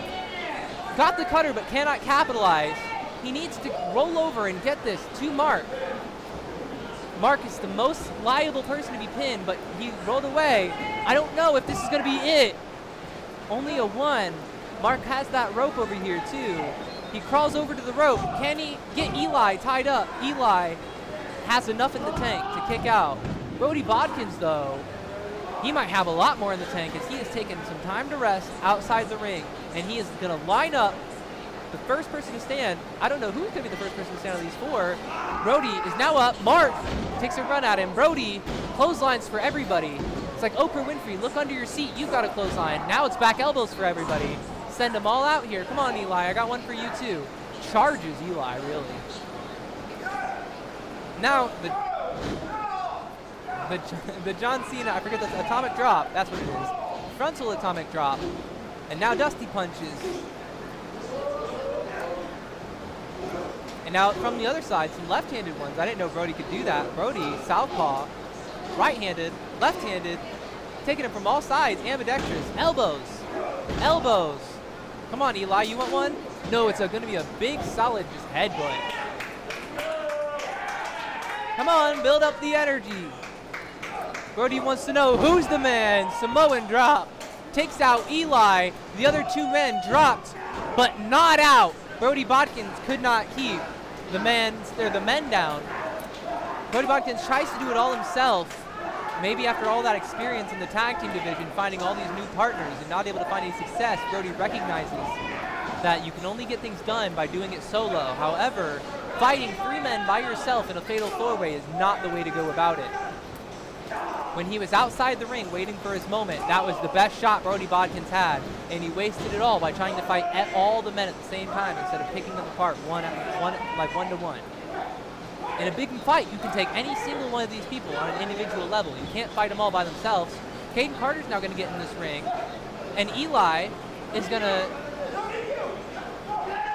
got the cutter but cannot capitalize. He needs to roll over and get this to Mark. Mark is the most liable person to be pinned, but he rolled away. I don't know if this is going to be it. Only a 1. Mark has that rope over here too. He crawls over to the rope. Can he get Eli tied up? Eli has enough in the tank to kick out. Brodie Bodkins, though, he might have a lot more in the tank as he has taken some time to rest outside the ring, and he is going to line up the first person to stand. I don't know who's going to be the first person to stand on these 4. Brodie is now up. Mark takes a run at him. Brodie clotheslines for everybody. It's like Oprah Winfrey, look under your seat, you've got a clothesline. Now it's back elbows for everybody. Send them all out here. Come on, Eli, I got one for you too. Charges Eli, really. Now, the John Cena, I forget the atomic drop, that's what it is. Frontal atomic drop. And now Dusty punches. And now from the other side, some left-handed ones. I didn't know Brodie could do that. Brodie, southpaw, right-handed, left-handed, taking it from all sides, ambidextrous, elbows, elbows. Come on, Eli, you want one? No, it's going to be a big, solid just headbutt. Come on, build up the energy. Brodie wants to know who's the man. Samoan drop. Takes out Eli. The other 2 men dropped, but not out. Brodie Bodkins could not keep the men down. Brodie Bodkins tries to do it all himself. Maybe after all that experience in the tag team division, finding all these new partners and not able to find any success, Brodie recognizes that you can only get things done by doing it solo. However, fighting 3 men by yourself in a fatal 4-way is not the way to go about it. When he was outside the ring waiting for his moment, that was the best shot Brodie Bodkins had, and he wasted it all by trying to fight all the men at the same time instead of picking them apart one to one. In a big fight, you can take any single one of these people on an individual level. You can't fight them all by themselves. Caden Carter's now going to get in this ring, and Eli is going to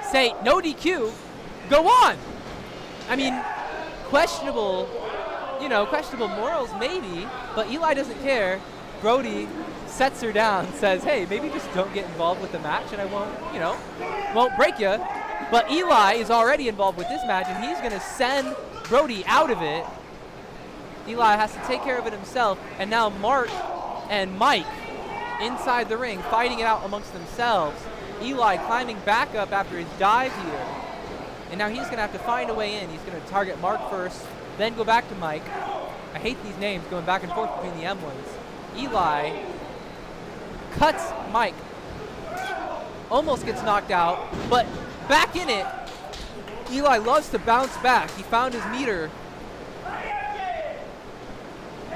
say, no DQ, go on. I mean, questionable morals maybe, but Eli doesn't care. Brodie sets her down, says, hey, maybe just don't get involved with the match and I won't break you. But Eli is already involved with this match and he's going to send Brodie out of it. Eli has to take care of it himself, and now Mark and Mike inside the ring fighting it out amongst themselves. Eli climbing back up after his dive here. And now he's going to have to find a way in. He's going to target Mark first, then go back to Mike. I hate these names going back and forth between the M ones. Eli cuts Mike. Almost gets knocked out, but back in it. Eli loves to bounce back. He found his meter.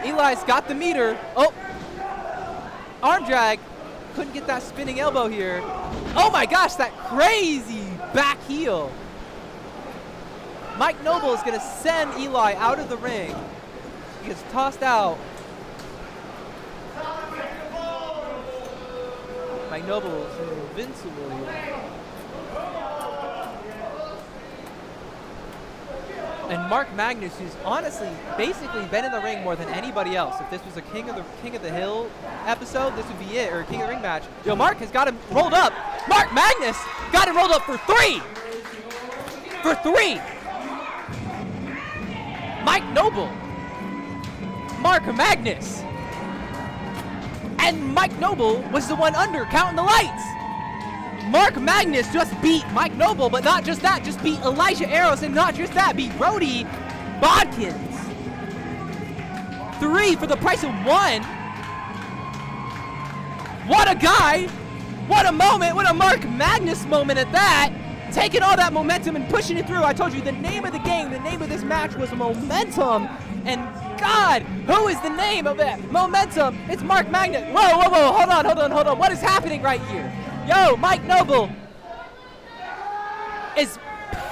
Eli's got the meter. Oh, arm drag. Couldn't get that spinning elbow here. Oh my gosh, that crazy back heel. Mike Noble is going to send Eli out of the ring. He gets tossed out. Mike Noble is invincible here. And Mark Magnus, who's honestly basically been in the ring more than anybody else. If this was a King of the Hill episode, this would be it, or a King of the Ring match. Yo, Mark has got him rolled up. Mark Magnus got him rolled up for 3. For 3. Mike Noble. Mark Magnus. And Mike Noble was the one under, counting the lights. Mark Magnus just beat Mike Noble, but not just that, just beat Elijah Eros, and not just that, beat Brodie Bodkins. 3 for the price of 1. What a guy. What a moment. What a Mark Magnus moment at that. Taking all that momentum and pushing it through. I told you the name of the game, the name of this match was momentum. And God, who is the name of that? Momentum. It's Mark Magnus. Whoa, whoa, whoa. Hold on. What is happening right here? Yo, Mike Noble is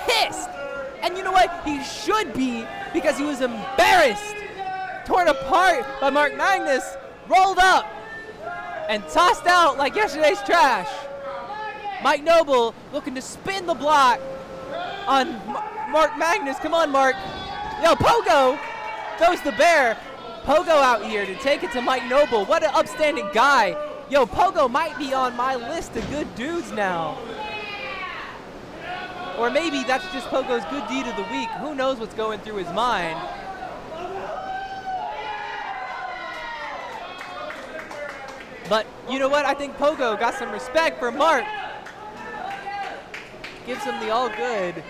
pissed. And you know what? He should be, because he was embarrassed, torn apart by Mark Magnus. rolled up and tossed out like yesterday's trash. Mike Noble looking to spin the block on Mark Magnus. Come on, Mark. Yo, Pogo goes the bear. Pogo out here to take it to Mike Noble. What an upstanding guy. Yo, Pogo might be on my list of good dudes now. Or maybe that's just Pogo's good deed of the week. Who knows what's going through his mind. But you know what? I think Pogo got some respect for Mark. Gives him the all good.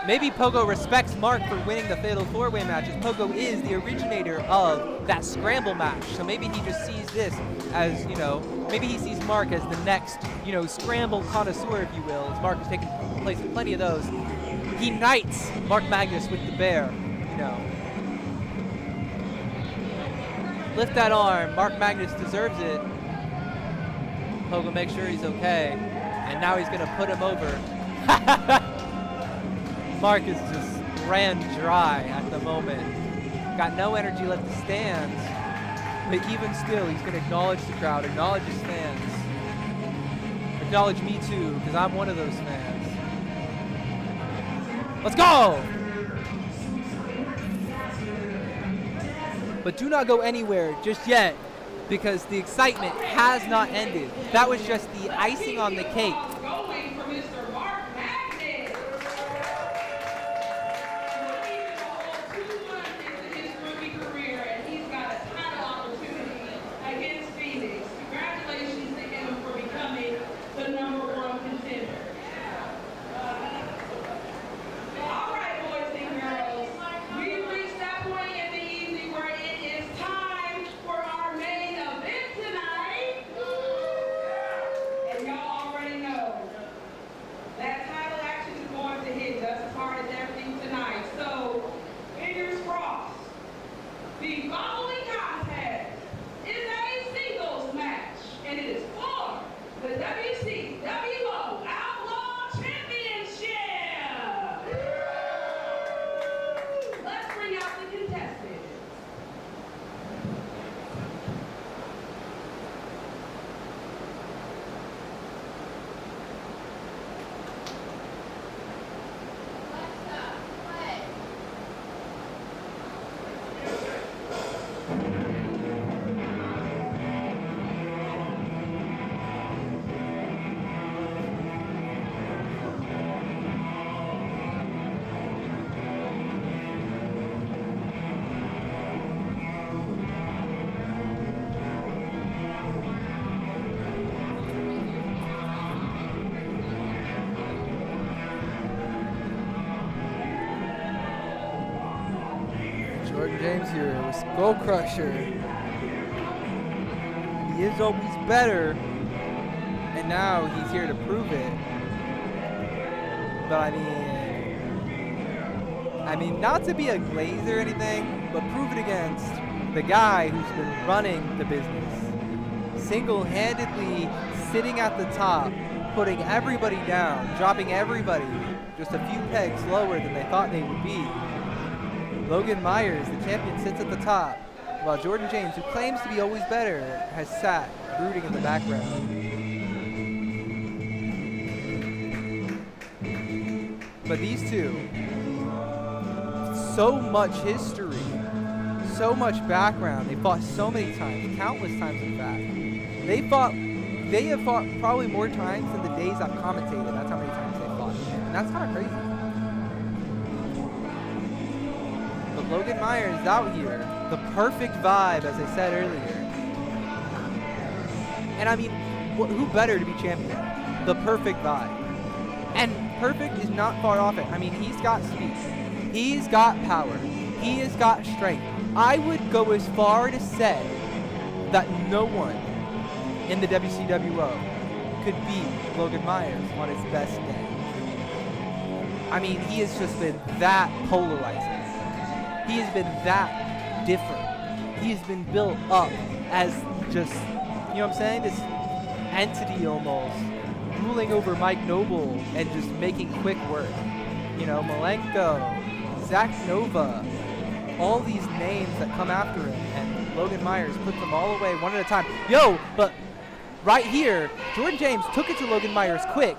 Maybe Pogo respects Mark for winning the Fatal 4-Way matches. Pogo is the originator of that scramble match. So maybe he just sees this as, you know, maybe he sees Mark as the next, you know, scramble connoisseur, if you will, as Mark has taken place in plenty of those. He knights Mark Magnus with the bear, you know. Lift that arm. Mark Magnus deserves it. Pogo makes sure he's okay. And now he's going to put him over. Mark is just ran dry at the moment. Got no energy left to stand. But even still, he's going to acknowledge the crowd, acknowledge his fans. Acknowledge me too, because I'm one of those fans. Let's go! But do not go anywhere just yet, because the excitement has not ended. That was just the icing on the cake. Going for Mr. Mark Magnus. He's got 2 months into his rookie career, and he's got a title opportunity against Fenix. Congratulations to him for becoming the #1 contender. All right, boys and girls, we've reached that point in the evening where it is time for our main event tonight. And y'all already know that title action is going to hit just as hard as everything tonight. So, fingers crossed. The following contest is a singles match, and it is for the WCWO Outlaw Championship. Let's bring out the contestants. Jordan James here with Skull Crusher. He is always better, and now he's here to prove it. But I mean, not to be a glaze or anything, but prove it against the guy who's been running the business, single-handedly sitting at the top, putting everybody down, dropping everybody just a few pegs lower than they thought they would be. Logan Myers, the champion, sits at the top, while Jordan James, who claims to be always better, has sat brooding in the background. But these two, so much history, so much background. They fought so many times, countless times in fact. They have fought probably more times than the days I've commentated. That's how many times they fought. And that's kind of crazy. But Logan Myers is out here. The perfect vibe, as I said earlier. And I mean, who better to be champion? The perfect vibe. And perfect is not far off it. I mean, he's got speed. He's got power. He has got strength. I would go as far to say that no one in the WCWO could beat Logan Myers on his best day. I mean, he has just been that polarizing. He has been that different. He has been built up as just, you know what I'm saying? This entity almost, ruling over Mike Noble and just making quick work. You know, Malenko, Zach Nova, all these names that come after him, and Logan Myers puts them all away one at a time. Yo, but right here, Jordan James took it to Logan Myers quick.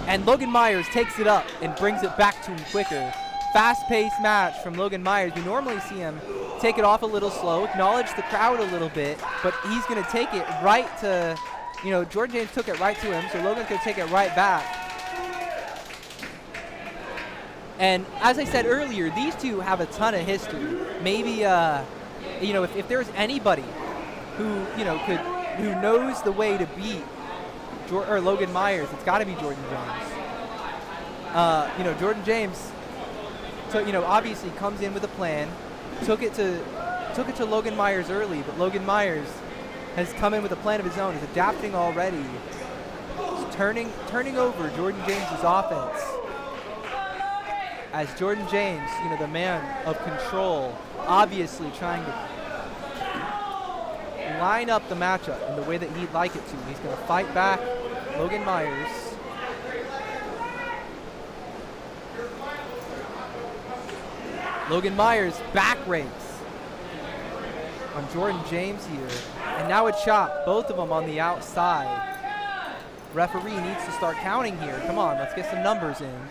And Logan Myers takes it up and brings it back to him quicker. Fast-paced match from Logan Myers. We normally see him take it off a little slow, acknowledge the crowd a little bit, but he's going to take it right to, Jordan James took it right to him, so Logan's going to take it right back. And as I said earlier, these two have a ton of history. Maybe, if there's anybody who, who knows the way to beat Logan Myers, it's got to be Jordan James. Jordan James, obviously comes in with a plan, took it to Logan Myers early, but Logan Myers has come in with a plan of his own, is adapting already, is turning over Jordan James's offense. As Jordan James, the man of control, obviously trying to line up the matchup in the way that he'd like it to. He's going to fight back Logan Myers. Logan Myers back rakes on Jordan James here. And now a chop, both of them on the outside. Referee needs to start counting here. Come on, let's get some numbers in.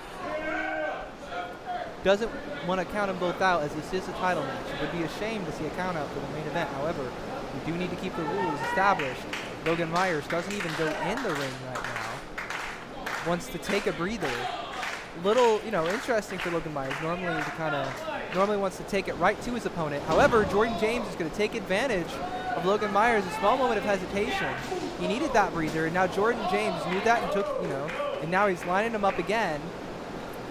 Doesn't want to count them both out as this is a title match. It would be a shame to see a count out for the main event. However, we do need to keep the rules established. Logan Myers doesn't even go in the ring right now. Wants to take a breather. Little, interesting for Logan Myers. Normally wants to take it right to his opponent. However, Jordan James is going to take advantage of Logan Myers. A small moment of hesitation. He needed that breather, and now Jordan James knew that and took, and now he's lining him up again.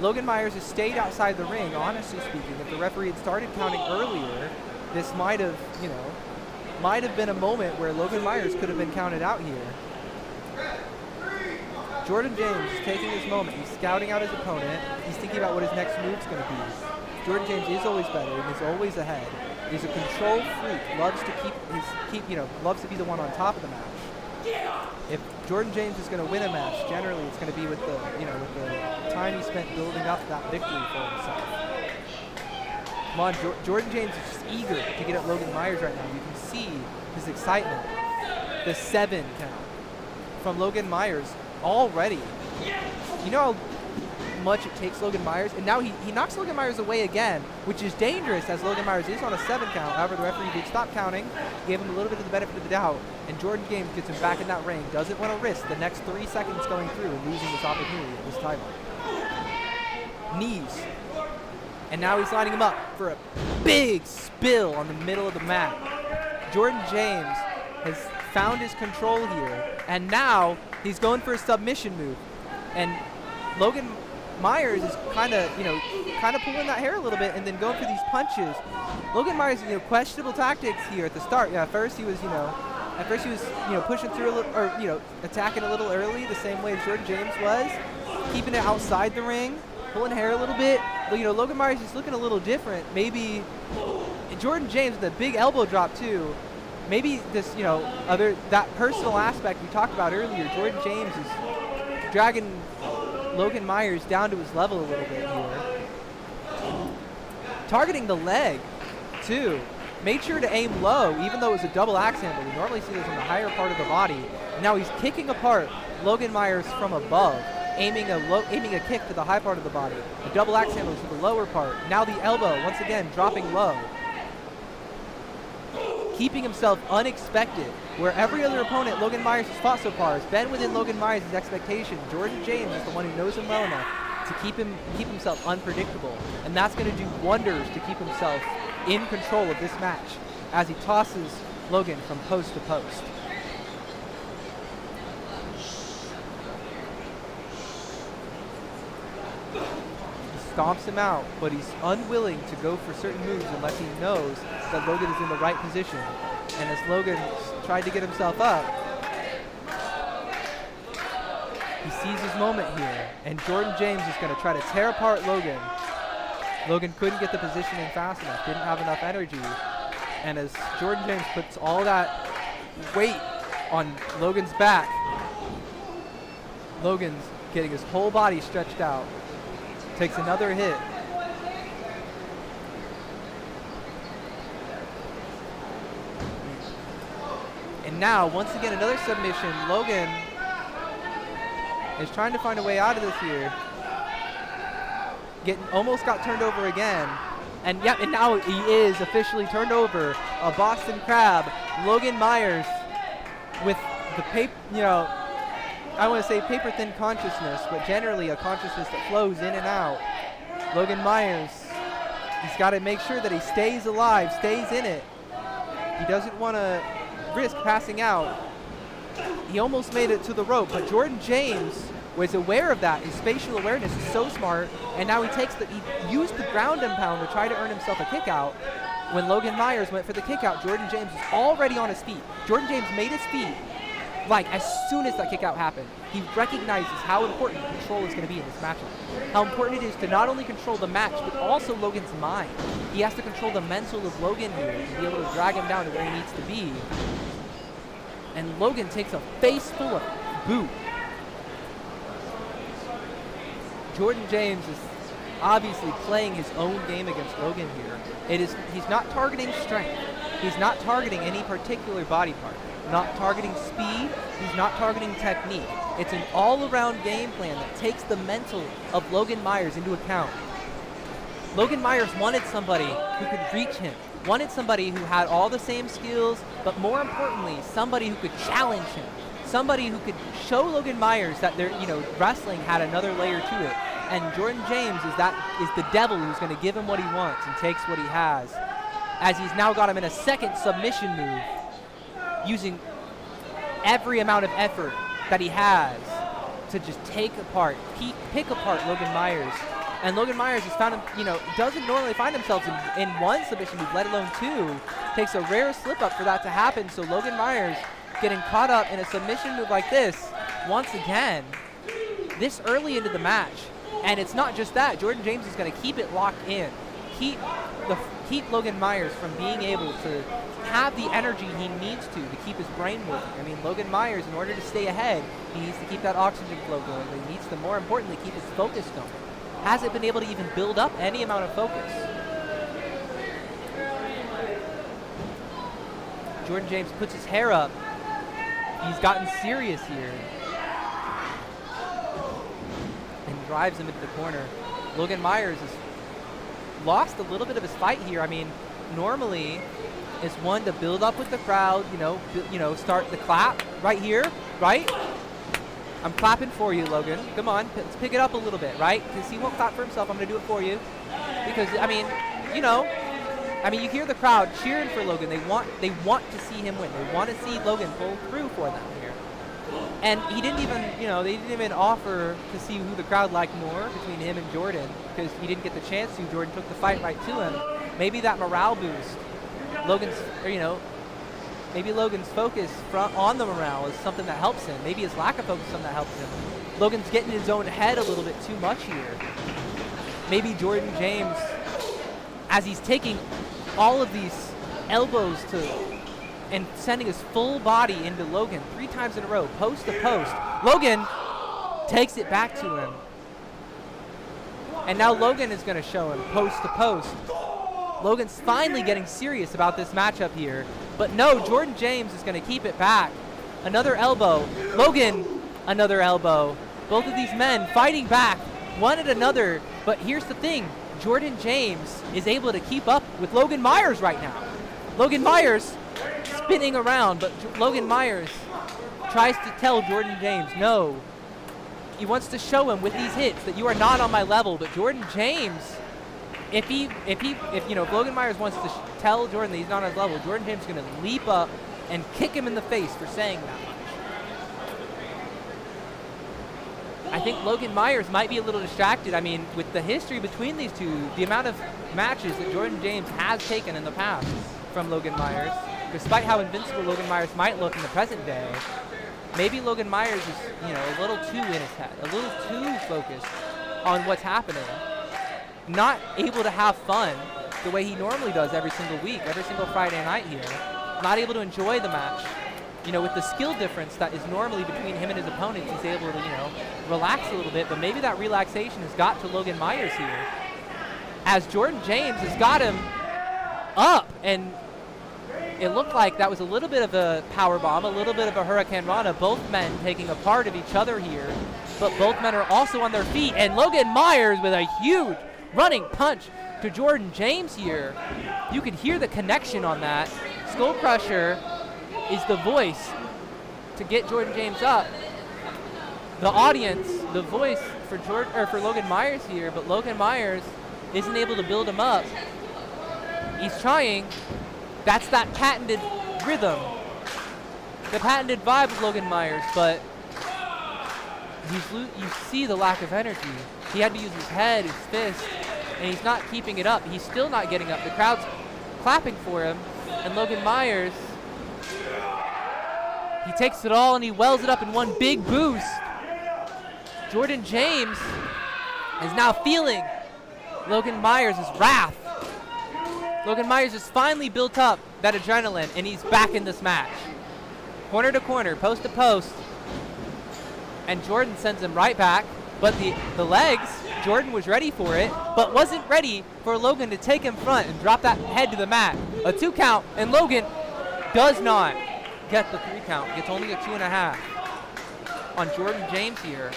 Logan Myers has stayed outside the ring. Honestly speaking, if the referee had started counting earlier, this might have been a moment where Logan Myers could have been counted out here. Jordan James is taking his moment. He's scouting out his opponent. He's thinking about what his next move's going to be. Jordan James is always better and is always ahead. He's a control freak. Loves to loves to be the one on top of the match. If Jordan James is going to win a match, generally it's going to be with the time he spent building up that victory for himself. Come on, Jordan James is just eager to get at Logan Myers right now. You can see his excitement. The 7 count from Logan Myers already. You know how much it takes Logan Myers? And now he knocks Logan Myers away again, which is dangerous as Logan Myers is on a 7 count. However, the referee did stop counting, gave him a little bit of the benefit of the doubt, and Jordan James gets him back in that ring. Doesn't want to risk the next 3 seconds going through and losing this opportunity at this title. Knees. And now he's lining him up for a big spill on the middle of the mat. Jordan James has found his control here, and now he's going for a submission move. And Logan Myers is kind of pulling that hair a little bit and then going for these punches. Logan Myers, questionable tactics here at the start. Yeah, at first he was pushing through a little, or attacking a little early, the same way as Jordan James was, keeping it outside the ring, pulling hair a little bit. But, Logan Myers is looking a little different. Maybe Jordan James with a big elbow drop too. Maybe this, that personal aspect we talked about earlier. Jordan James is dragging Logan Myers down to his level a little bit here. Targeting the leg, too. Made sure to aim low, even though it was a double axe handle. We normally see this on the higher part of the body. Now he's kicking apart Logan Myers from above, aiming a kick to the high part of the body. The double axe handle is to the lower part. Now the elbow, once again, dropping low. Keeping himself unexpected. Where every other opponent Logan Myers has fought so far has been within Logan Myers' expectation. Jordan James is the one who knows him well enough to keep himself unpredictable. And that's going to do wonders to keep himself in control of this match as he tosses Logan from post to post. He stomps him out, but he's unwilling to go for certain moves unless he knows that Logan is in the right position. And as Logan tried to get himself up, he sees his moment here, and Jordan James is going to try to tear apart Logan. Logan couldn't get the positioning fast enough, didn't have enough energy, and as Jordan James puts all that weight on Logan's back, Logan's getting his whole body stretched out, takes another hit. And now, once again, another submission. Logan is trying to find a way out of this here. Almost got turned over again. And yeah, and now he is officially turned over. A Boston Crab. Logan Myers with the I want to say paper-thin consciousness, but generally a consciousness that flows in and out. Logan Myers, he's got to make sure that he stays alive, stays in it. He doesn't want to risk passing out. He almost made it to the rope, but Jordan James was aware of that. His spatial awareness is so smart, and now he used the ground and pound to try to earn himself a kick out. When Logan Myers went for the kick out, Jordan James was already on his feet. Jordan James made his feet like as soon as that kick out happened. He recognizes how important control is going to be in this matchup. How important it is to not only control the match, but also Logan's mind. He has to control the mental of Logan here to be able to drag him down to where he needs to be. And Logan takes a face full of boot. Jordan James is obviously playing his own game against Logan here. He's not targeting strength. He's not targeting any particular body part. Not targeting speed. He's not targeting technique. It's an all-around game plan that takes the mental of Logan Myers into account. Logan Myers wanted somebody who could reach him, wanted somebody who had all the same skills, but more importantly, somebody who could challenge him, somebody who could show Logan Myers that wrestling had another layer to it. And Jordan James is the devil who's going to give him what he wants and takes what he has, as he's now got him in a second submission move, using every amount of effort that he has to just pick apart Logan Myers. And Logan Myers has found him, doesn't normally find himself in one submission move, let alone two. Takes a rare slip up for that to happen. So Logan Myers getting caught up in a submission move like this once again, this early into the match. And it's not just that. Jordan James is going to keep it locked in. Keep Logan Myers from being able to have the energy he needs to keep his brain working. I mean, Logan Myers, in order to stay ahead, he needs to keep that oxygen flow going. But he needs to, more importantly, keep his focus going. Hasn't been able to even build up any amount of focus. Jordan James puts his hair up. He's gotten serious here. And drives him into the corner. Logan Myers has lost a little bit of his fight here. I mean, normally is one to build up with the crowd, start the clap right here, right? I'm clapping for you, Logan. Come on, let's pick it up a little bit, right? Because he won't clap for himself. I'm going to do it for you. Because, you hear the crowd cheering for Logan. They want to see him win. They want to see Logan pull through for them here. And he didn't even, they didn't even offer to see who the crowd liked more between him and Jordan, because he didn't get the chance to. Jordan took the fight right to him. Maybe that morale boost, maybe Logan's focus on the morale is something that helps him. Maybe his lack of focus is something that helps him. Logan's getting in his own head a little bit too much here. Maybe Jordan James, as he's taking all of these elbows and sending his full body into Logan 3 times in a row, post to post. Logan takes it back to him. And now Logan is going to show him post to post. Logan's finally getting serious about this matchup here. But no, Jordan James is going to keep it back. Another elbow. Logan, another elbow. Both of these men fighting back, one at another. But here's the thing. Jordan James is able to keep up with Logan Myers right now. Logan Myers spinning around, but Logan Myers tries to tell Jordan James, no. He wants to show him with these hits that you are not on my level. But Jordan James, if Logan Myers wants to tell Jordan that he's not on his level, Jordan James is going to leap up and kick him in the face for saying that much. I think Logan Myers might be a little distracted. I mean, with the history between these two, the amount of matches that Jordan James has taken in the past from Logan Myers, despite how invincible Logan Myers might look in the present day, maybe Logan Myers is, a little too in his head, a little too focused on what's happening. Not able to have fun the way he normally does every single week, every single Friday night here. Not able to enjoy the match. With the skill difference that is normally between him and his opponents, he's able to, relax a little bit. But maybe that relaxation has got to Logan Myers here, as Jordan James has got him up and it looked like that was a little bit of a power bomb, a little bit of a Hurricane Rana, both men taking a part of each other here, but both men are also on their feet, and Logan Myers with a huge running punch to Jordan James here. You could hear the connection on that. Skull Crusher is the voice to get Jordan James up. The audience, the voice for Logan Myers here, but Logan Myers isn't able to build him up. He's trying. That's that patented rhythm, the patented vibe of Logan Myers, but you see the lack of energy. He had to use his head, his fist, and he's not keeping it up. He's still not getting up. The crowd's clapping for him, and Logan Myers, he takes it all and he wells it up in one big boost. Jordan James is now feeling Logan Myers' wrath. Logan Myers has finally built up that adrenaline, and he's back in this match. Corner to corner, post to post, and Jordan sends him right back, but the legs, Jordan was ready for it, but wasn't ready for Logan to take him front and drop that head to the mat. A 2 count, and Logan does not get the 3 count, gets only a 2.5 on Jordan James here.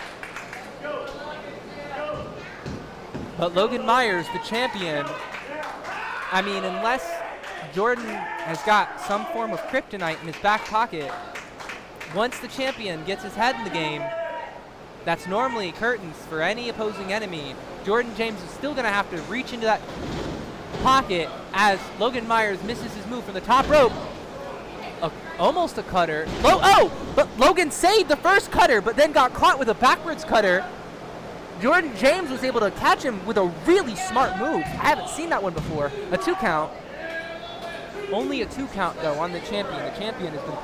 But Logan Myers, the champion, I mean, unless Jordan has got some form of kryptonite in his back pocket, once the champion gets his head in the game, that's normally curtains for any opposing enemy. Jordan James is still going to have to reach into that pocket as Logan Myers misses his move from the top rope. Almost a cutter. But Logan saved the first cutter, but then got caught with a backwards cutter. Jordan James was able to catch him with a really smart move. I haven't seen that one before. A 2 count. Only a 2 count though on the champion. The champion has been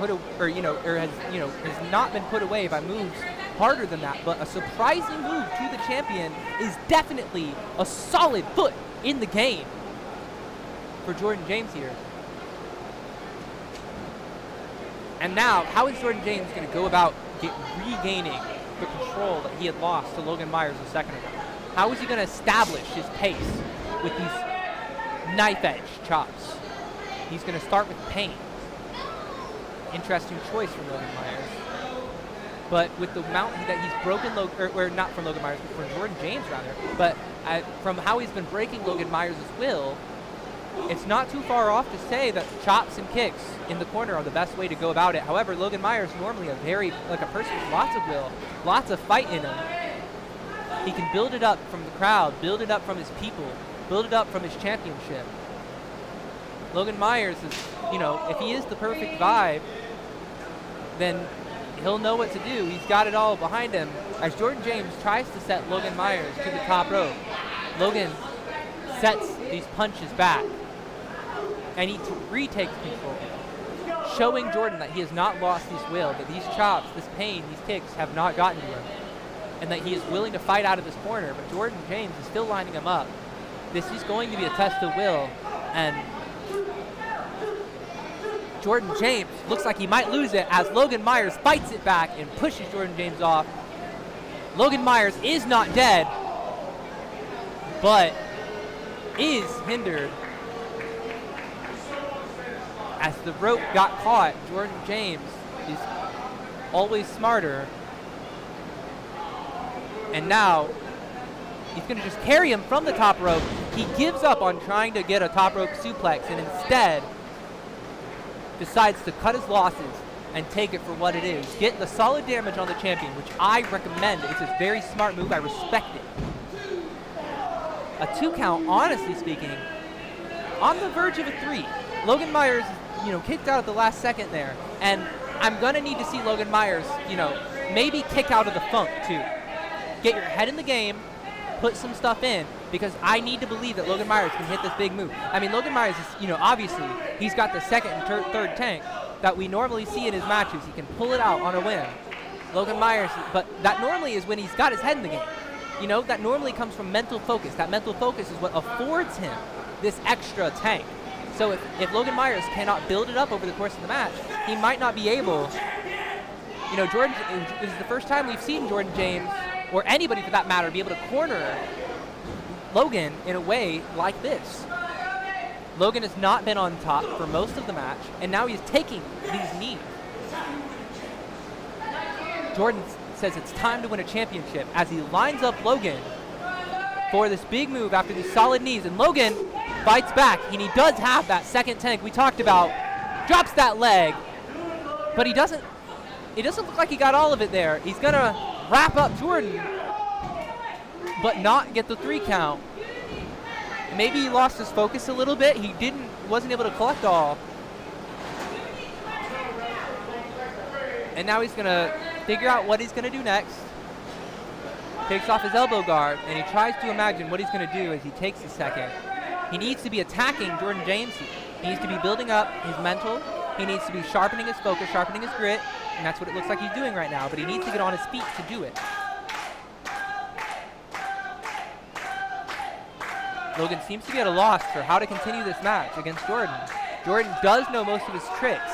has not been put away by moves harder than that. But a surprising move to the champion is definitely a solid foot in the game for Jordan James here. And now, how is Jordan James going to go about regaining the control that he had lost to Logan Myers a second ago? How is he going to establish his pace with these knife edge chops? He's going to start with pain. Interesting choice from Logan Myers. But with the amount that he's broken, or not from Logan Myers, but from Jordan James rather, but from how he's been breaking Logan Myers' will, it's not too far off to say that chops and kicks in the corner are the best way to go about it. However, Logan Myers normally a person with lots of will, lots of fight in him. He can build it up from the crowd, build it up from his people, build it up from his championship. Logan Myers is, if he is the perfect vibe, then he'll know what to do. He's got it all behind him. As Jordan James tries to set Logan Myers to the top rope, Logan sets these punches back, and he retakes control, showing Jordan that he has not lost his will, that these chops, this pain, these kicks have not gotten to him, and that he is willing to fight out of this corner. But Jordan James is still lining him up. This is going to be a test of will, and Jordan James looks like he might lose it as Logan Myers fights it back and pushes Jordan James off. Logan Myers is not dead, but is hindered. As the rope got caught, Jordan James is always smarter. And now he's going to just carry him from the top rope. He gives up on trying to get a top rope suplex and instead decides to cut his losses and take it for what it is. Get the solid damage on the champion, which I recommend. It's a very smart move. I respect it. A 2 count, honestly speaking, on the verge of a 3. Logan Myers, kicked out at the last second there. And I'm going to need to see Logan Myers, maybe kick out of the funk too. Get your head in the game, put some stuff in, because I need to believe that Logan Myers can hit this big move. I mean, Logan Myers is, obviously, he's got the second and third tank that we normally see in his matches. He can pull it out on a whim. Logan Myers, but that normally is when he's got his head in the game. That normally comes from mental focus. That mental focus is what affords him this extra tank. So if Logan Myers cannot build it up over the course of the match, he might not be able. Jordan, this is the first time we've seen Jordan James, or anybody for that matter, be able to corner Logan in a way like this. Logan has not been on top for most of the match, and now he's taking these knees. Jordan says it's time to win a championship as he lines up Logan for this big move after these solid knees, and Logan fights back, and he does have that second tank we talked about, drops that leg, but it doesn't look like he got all of it there. He's gonna wrap up Jordan, but not get the 3 count. Maybe he lost his focus a little bit. He wasn't able to collect all. And now he's gonna figure out what he's gonna do next. Takes off his elbow guard, and he tries to imagine what he's gonna do as he takes a second. He needs to be attacking Jordan James. He needs to be building up his mental. He needs to be sharpening his focus, sharpening his grit, and that's what it looks like he's doing right now, but he needs to get on his feet to do it. Logan seems to be at a loss for how to continue this match against Jordan. Jordan does know most of his tricks.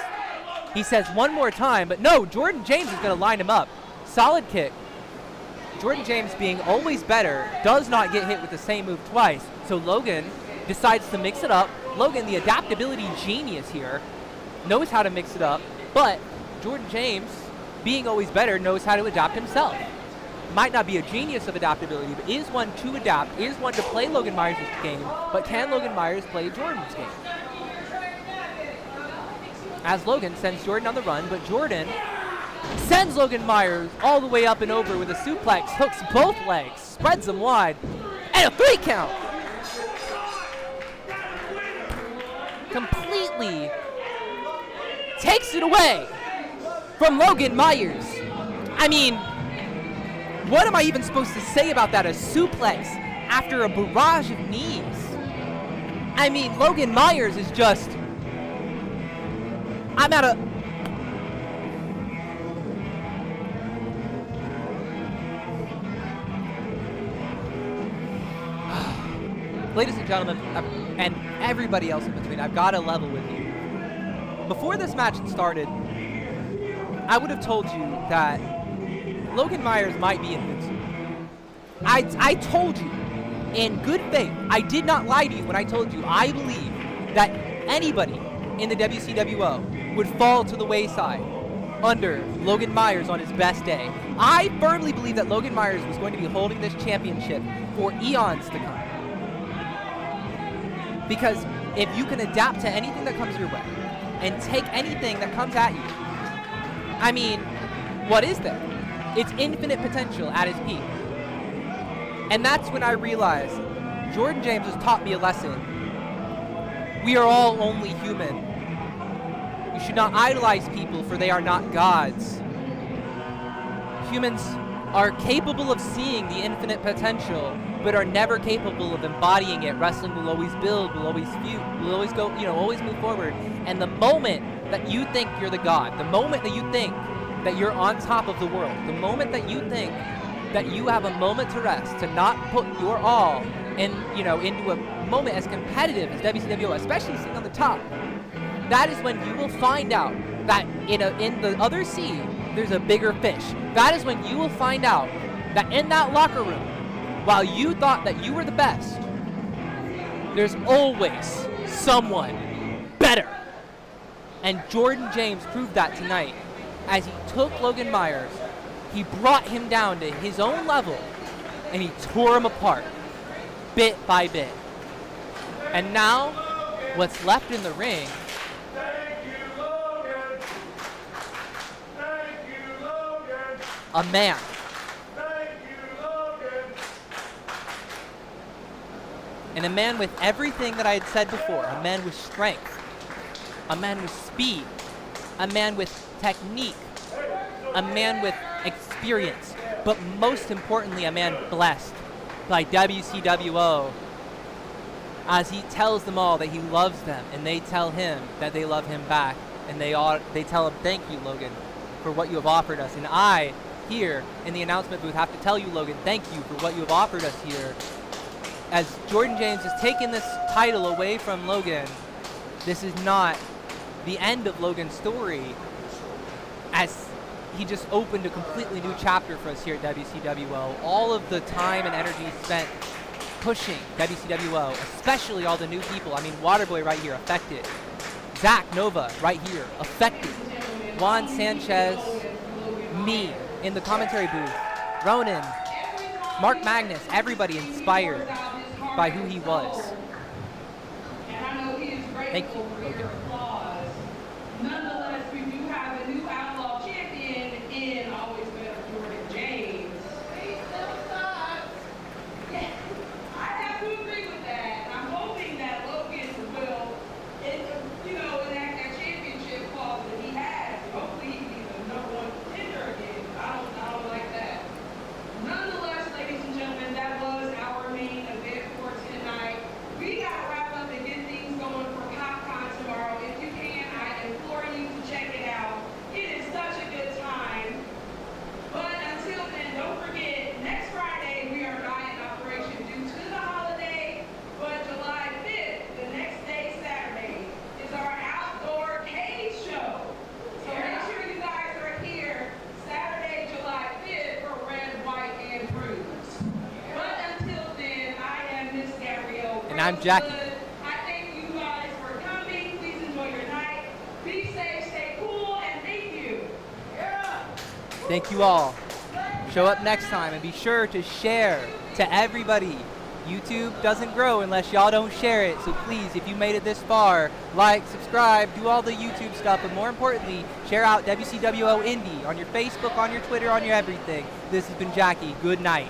He says one more time, but no, Jordan James is going to line him up. Solid kick. Jordan James, being always better, does not get hit with the same move twice, so Logan decides to mix it up. Logan, the adaptability genius here, knows how to mix it up, but Jordan James, being always better, knows how to adapt himself. Might not be a genius of adaptability, but is one to adapt, is one to play Logan Myers' game, but can Logan Myers play Jordan's game? As Logan sends Jordan on the run, but Jordan sends Logan Myers all the way up and over with a suplex, hooks both legs, spreads them wide, and a 3 count! Completely takes it away from Logan Myers. I mean, what am I even supposed to say about that? A suplex after a barrage of knees. I mean, Logan Myers is just... I'm at a... Ladies and gentlemen, and everybody else in between, I've got to level with you. Before this match started, I would have told you that Logan Myers might be invincible. I told you, in good faith, I did not lie to you when I told you I believe that anybody in the WCWO would fall to the wayside under Logan Myers on his best day. I firmly believe that Logan Myers was going to be holding this championship for eons to come. Because if you can adapt to anything that comes your way and take anything that comes at you, I mean, what is there? It's infinite potential at his peak. And that's when I realized Jordan James has taught me a lesson. We are all only human. You should not idolize people, for they are not gods. Humans are capable of seeing the infinite potential, but are never capable of embodying it. Wrestling will always build, will always feud, will always go, always move forward. And the moment that you think you're the god, the moment that you think that you're on top of the world, the moment that you think that you have a moment to rest, to not put your all in, into a moment as competitive as WCWO, especially sitting on the top, that is when you will find out that in the other sea, there's a bigger fish. That is when you will find out that in that locker room, while you thought that you were the best, there's always someone better. And Jordan James proved that tonight as he took Logan Myers, he brought him down to his own level, and he tore him apart, bit by bit. And now, what's left in the ring, a man. And a man with everything that I had said before, a man with strength, a man with speed, a man with technique, a man with experience, but most importantly, a man blessed by WCWO, as he tells them all that he loves them, and they tell him that they love him back, and they tell him, thank you, Logan, for what you have offered us. And I, here in the announcement booth, have to tell you, Logan, thank you for what you have offered us here. As Jordan James has taken this title away from Logan, this is not the end of Logan's story, as he just opened a completely new chapter for us here at WCWO. All of the time and energy spent pushing WCWO, especially all the new people. I mean, Waterboy right here, affected. Zach Nova right here, affected. Juan Sanchez, me in the commentary booth. Ronan, Mark Magnus, everybody inspired by who he was. Thank you. Okay. Nonetheless, we do have a new outlaw champion in always better Jordan James. Yeah, I have to agree with that. I'm hoping that Logan will, in that championship clause that he has, hopefully he can be the #1 contender again. I don't like that. Nonetheless, ladies and gentlemen, that was our main event for tonight. We got to wrap up and get things going for PopCon tomorrow. If you can, I implore you to check it out. It is such a good time. But until then, don't forget, next Friday we are not in operation due to the holiday, but July 5th, the next day, Saturday, is our outdoor cage show. So make sure you guys are here Saturday, July 5th for Red, White, and Bruce. But until then, I am Miss Gabrielle. And I'm Jackie. I thank you guys for coming. Please enjoy your night. Be safe, stay cool, and thank you. Thank you all. Show up next time and be sure to share to everybody. YouTube doesn't grow unless y'all don't share it. So please, if you made it this far, like, subscribe, do all the YouTube stuff, but more importantly, share out WCWO Indie on your Facebook, on your Twitter, on your everything. This has been Jackie. Good night.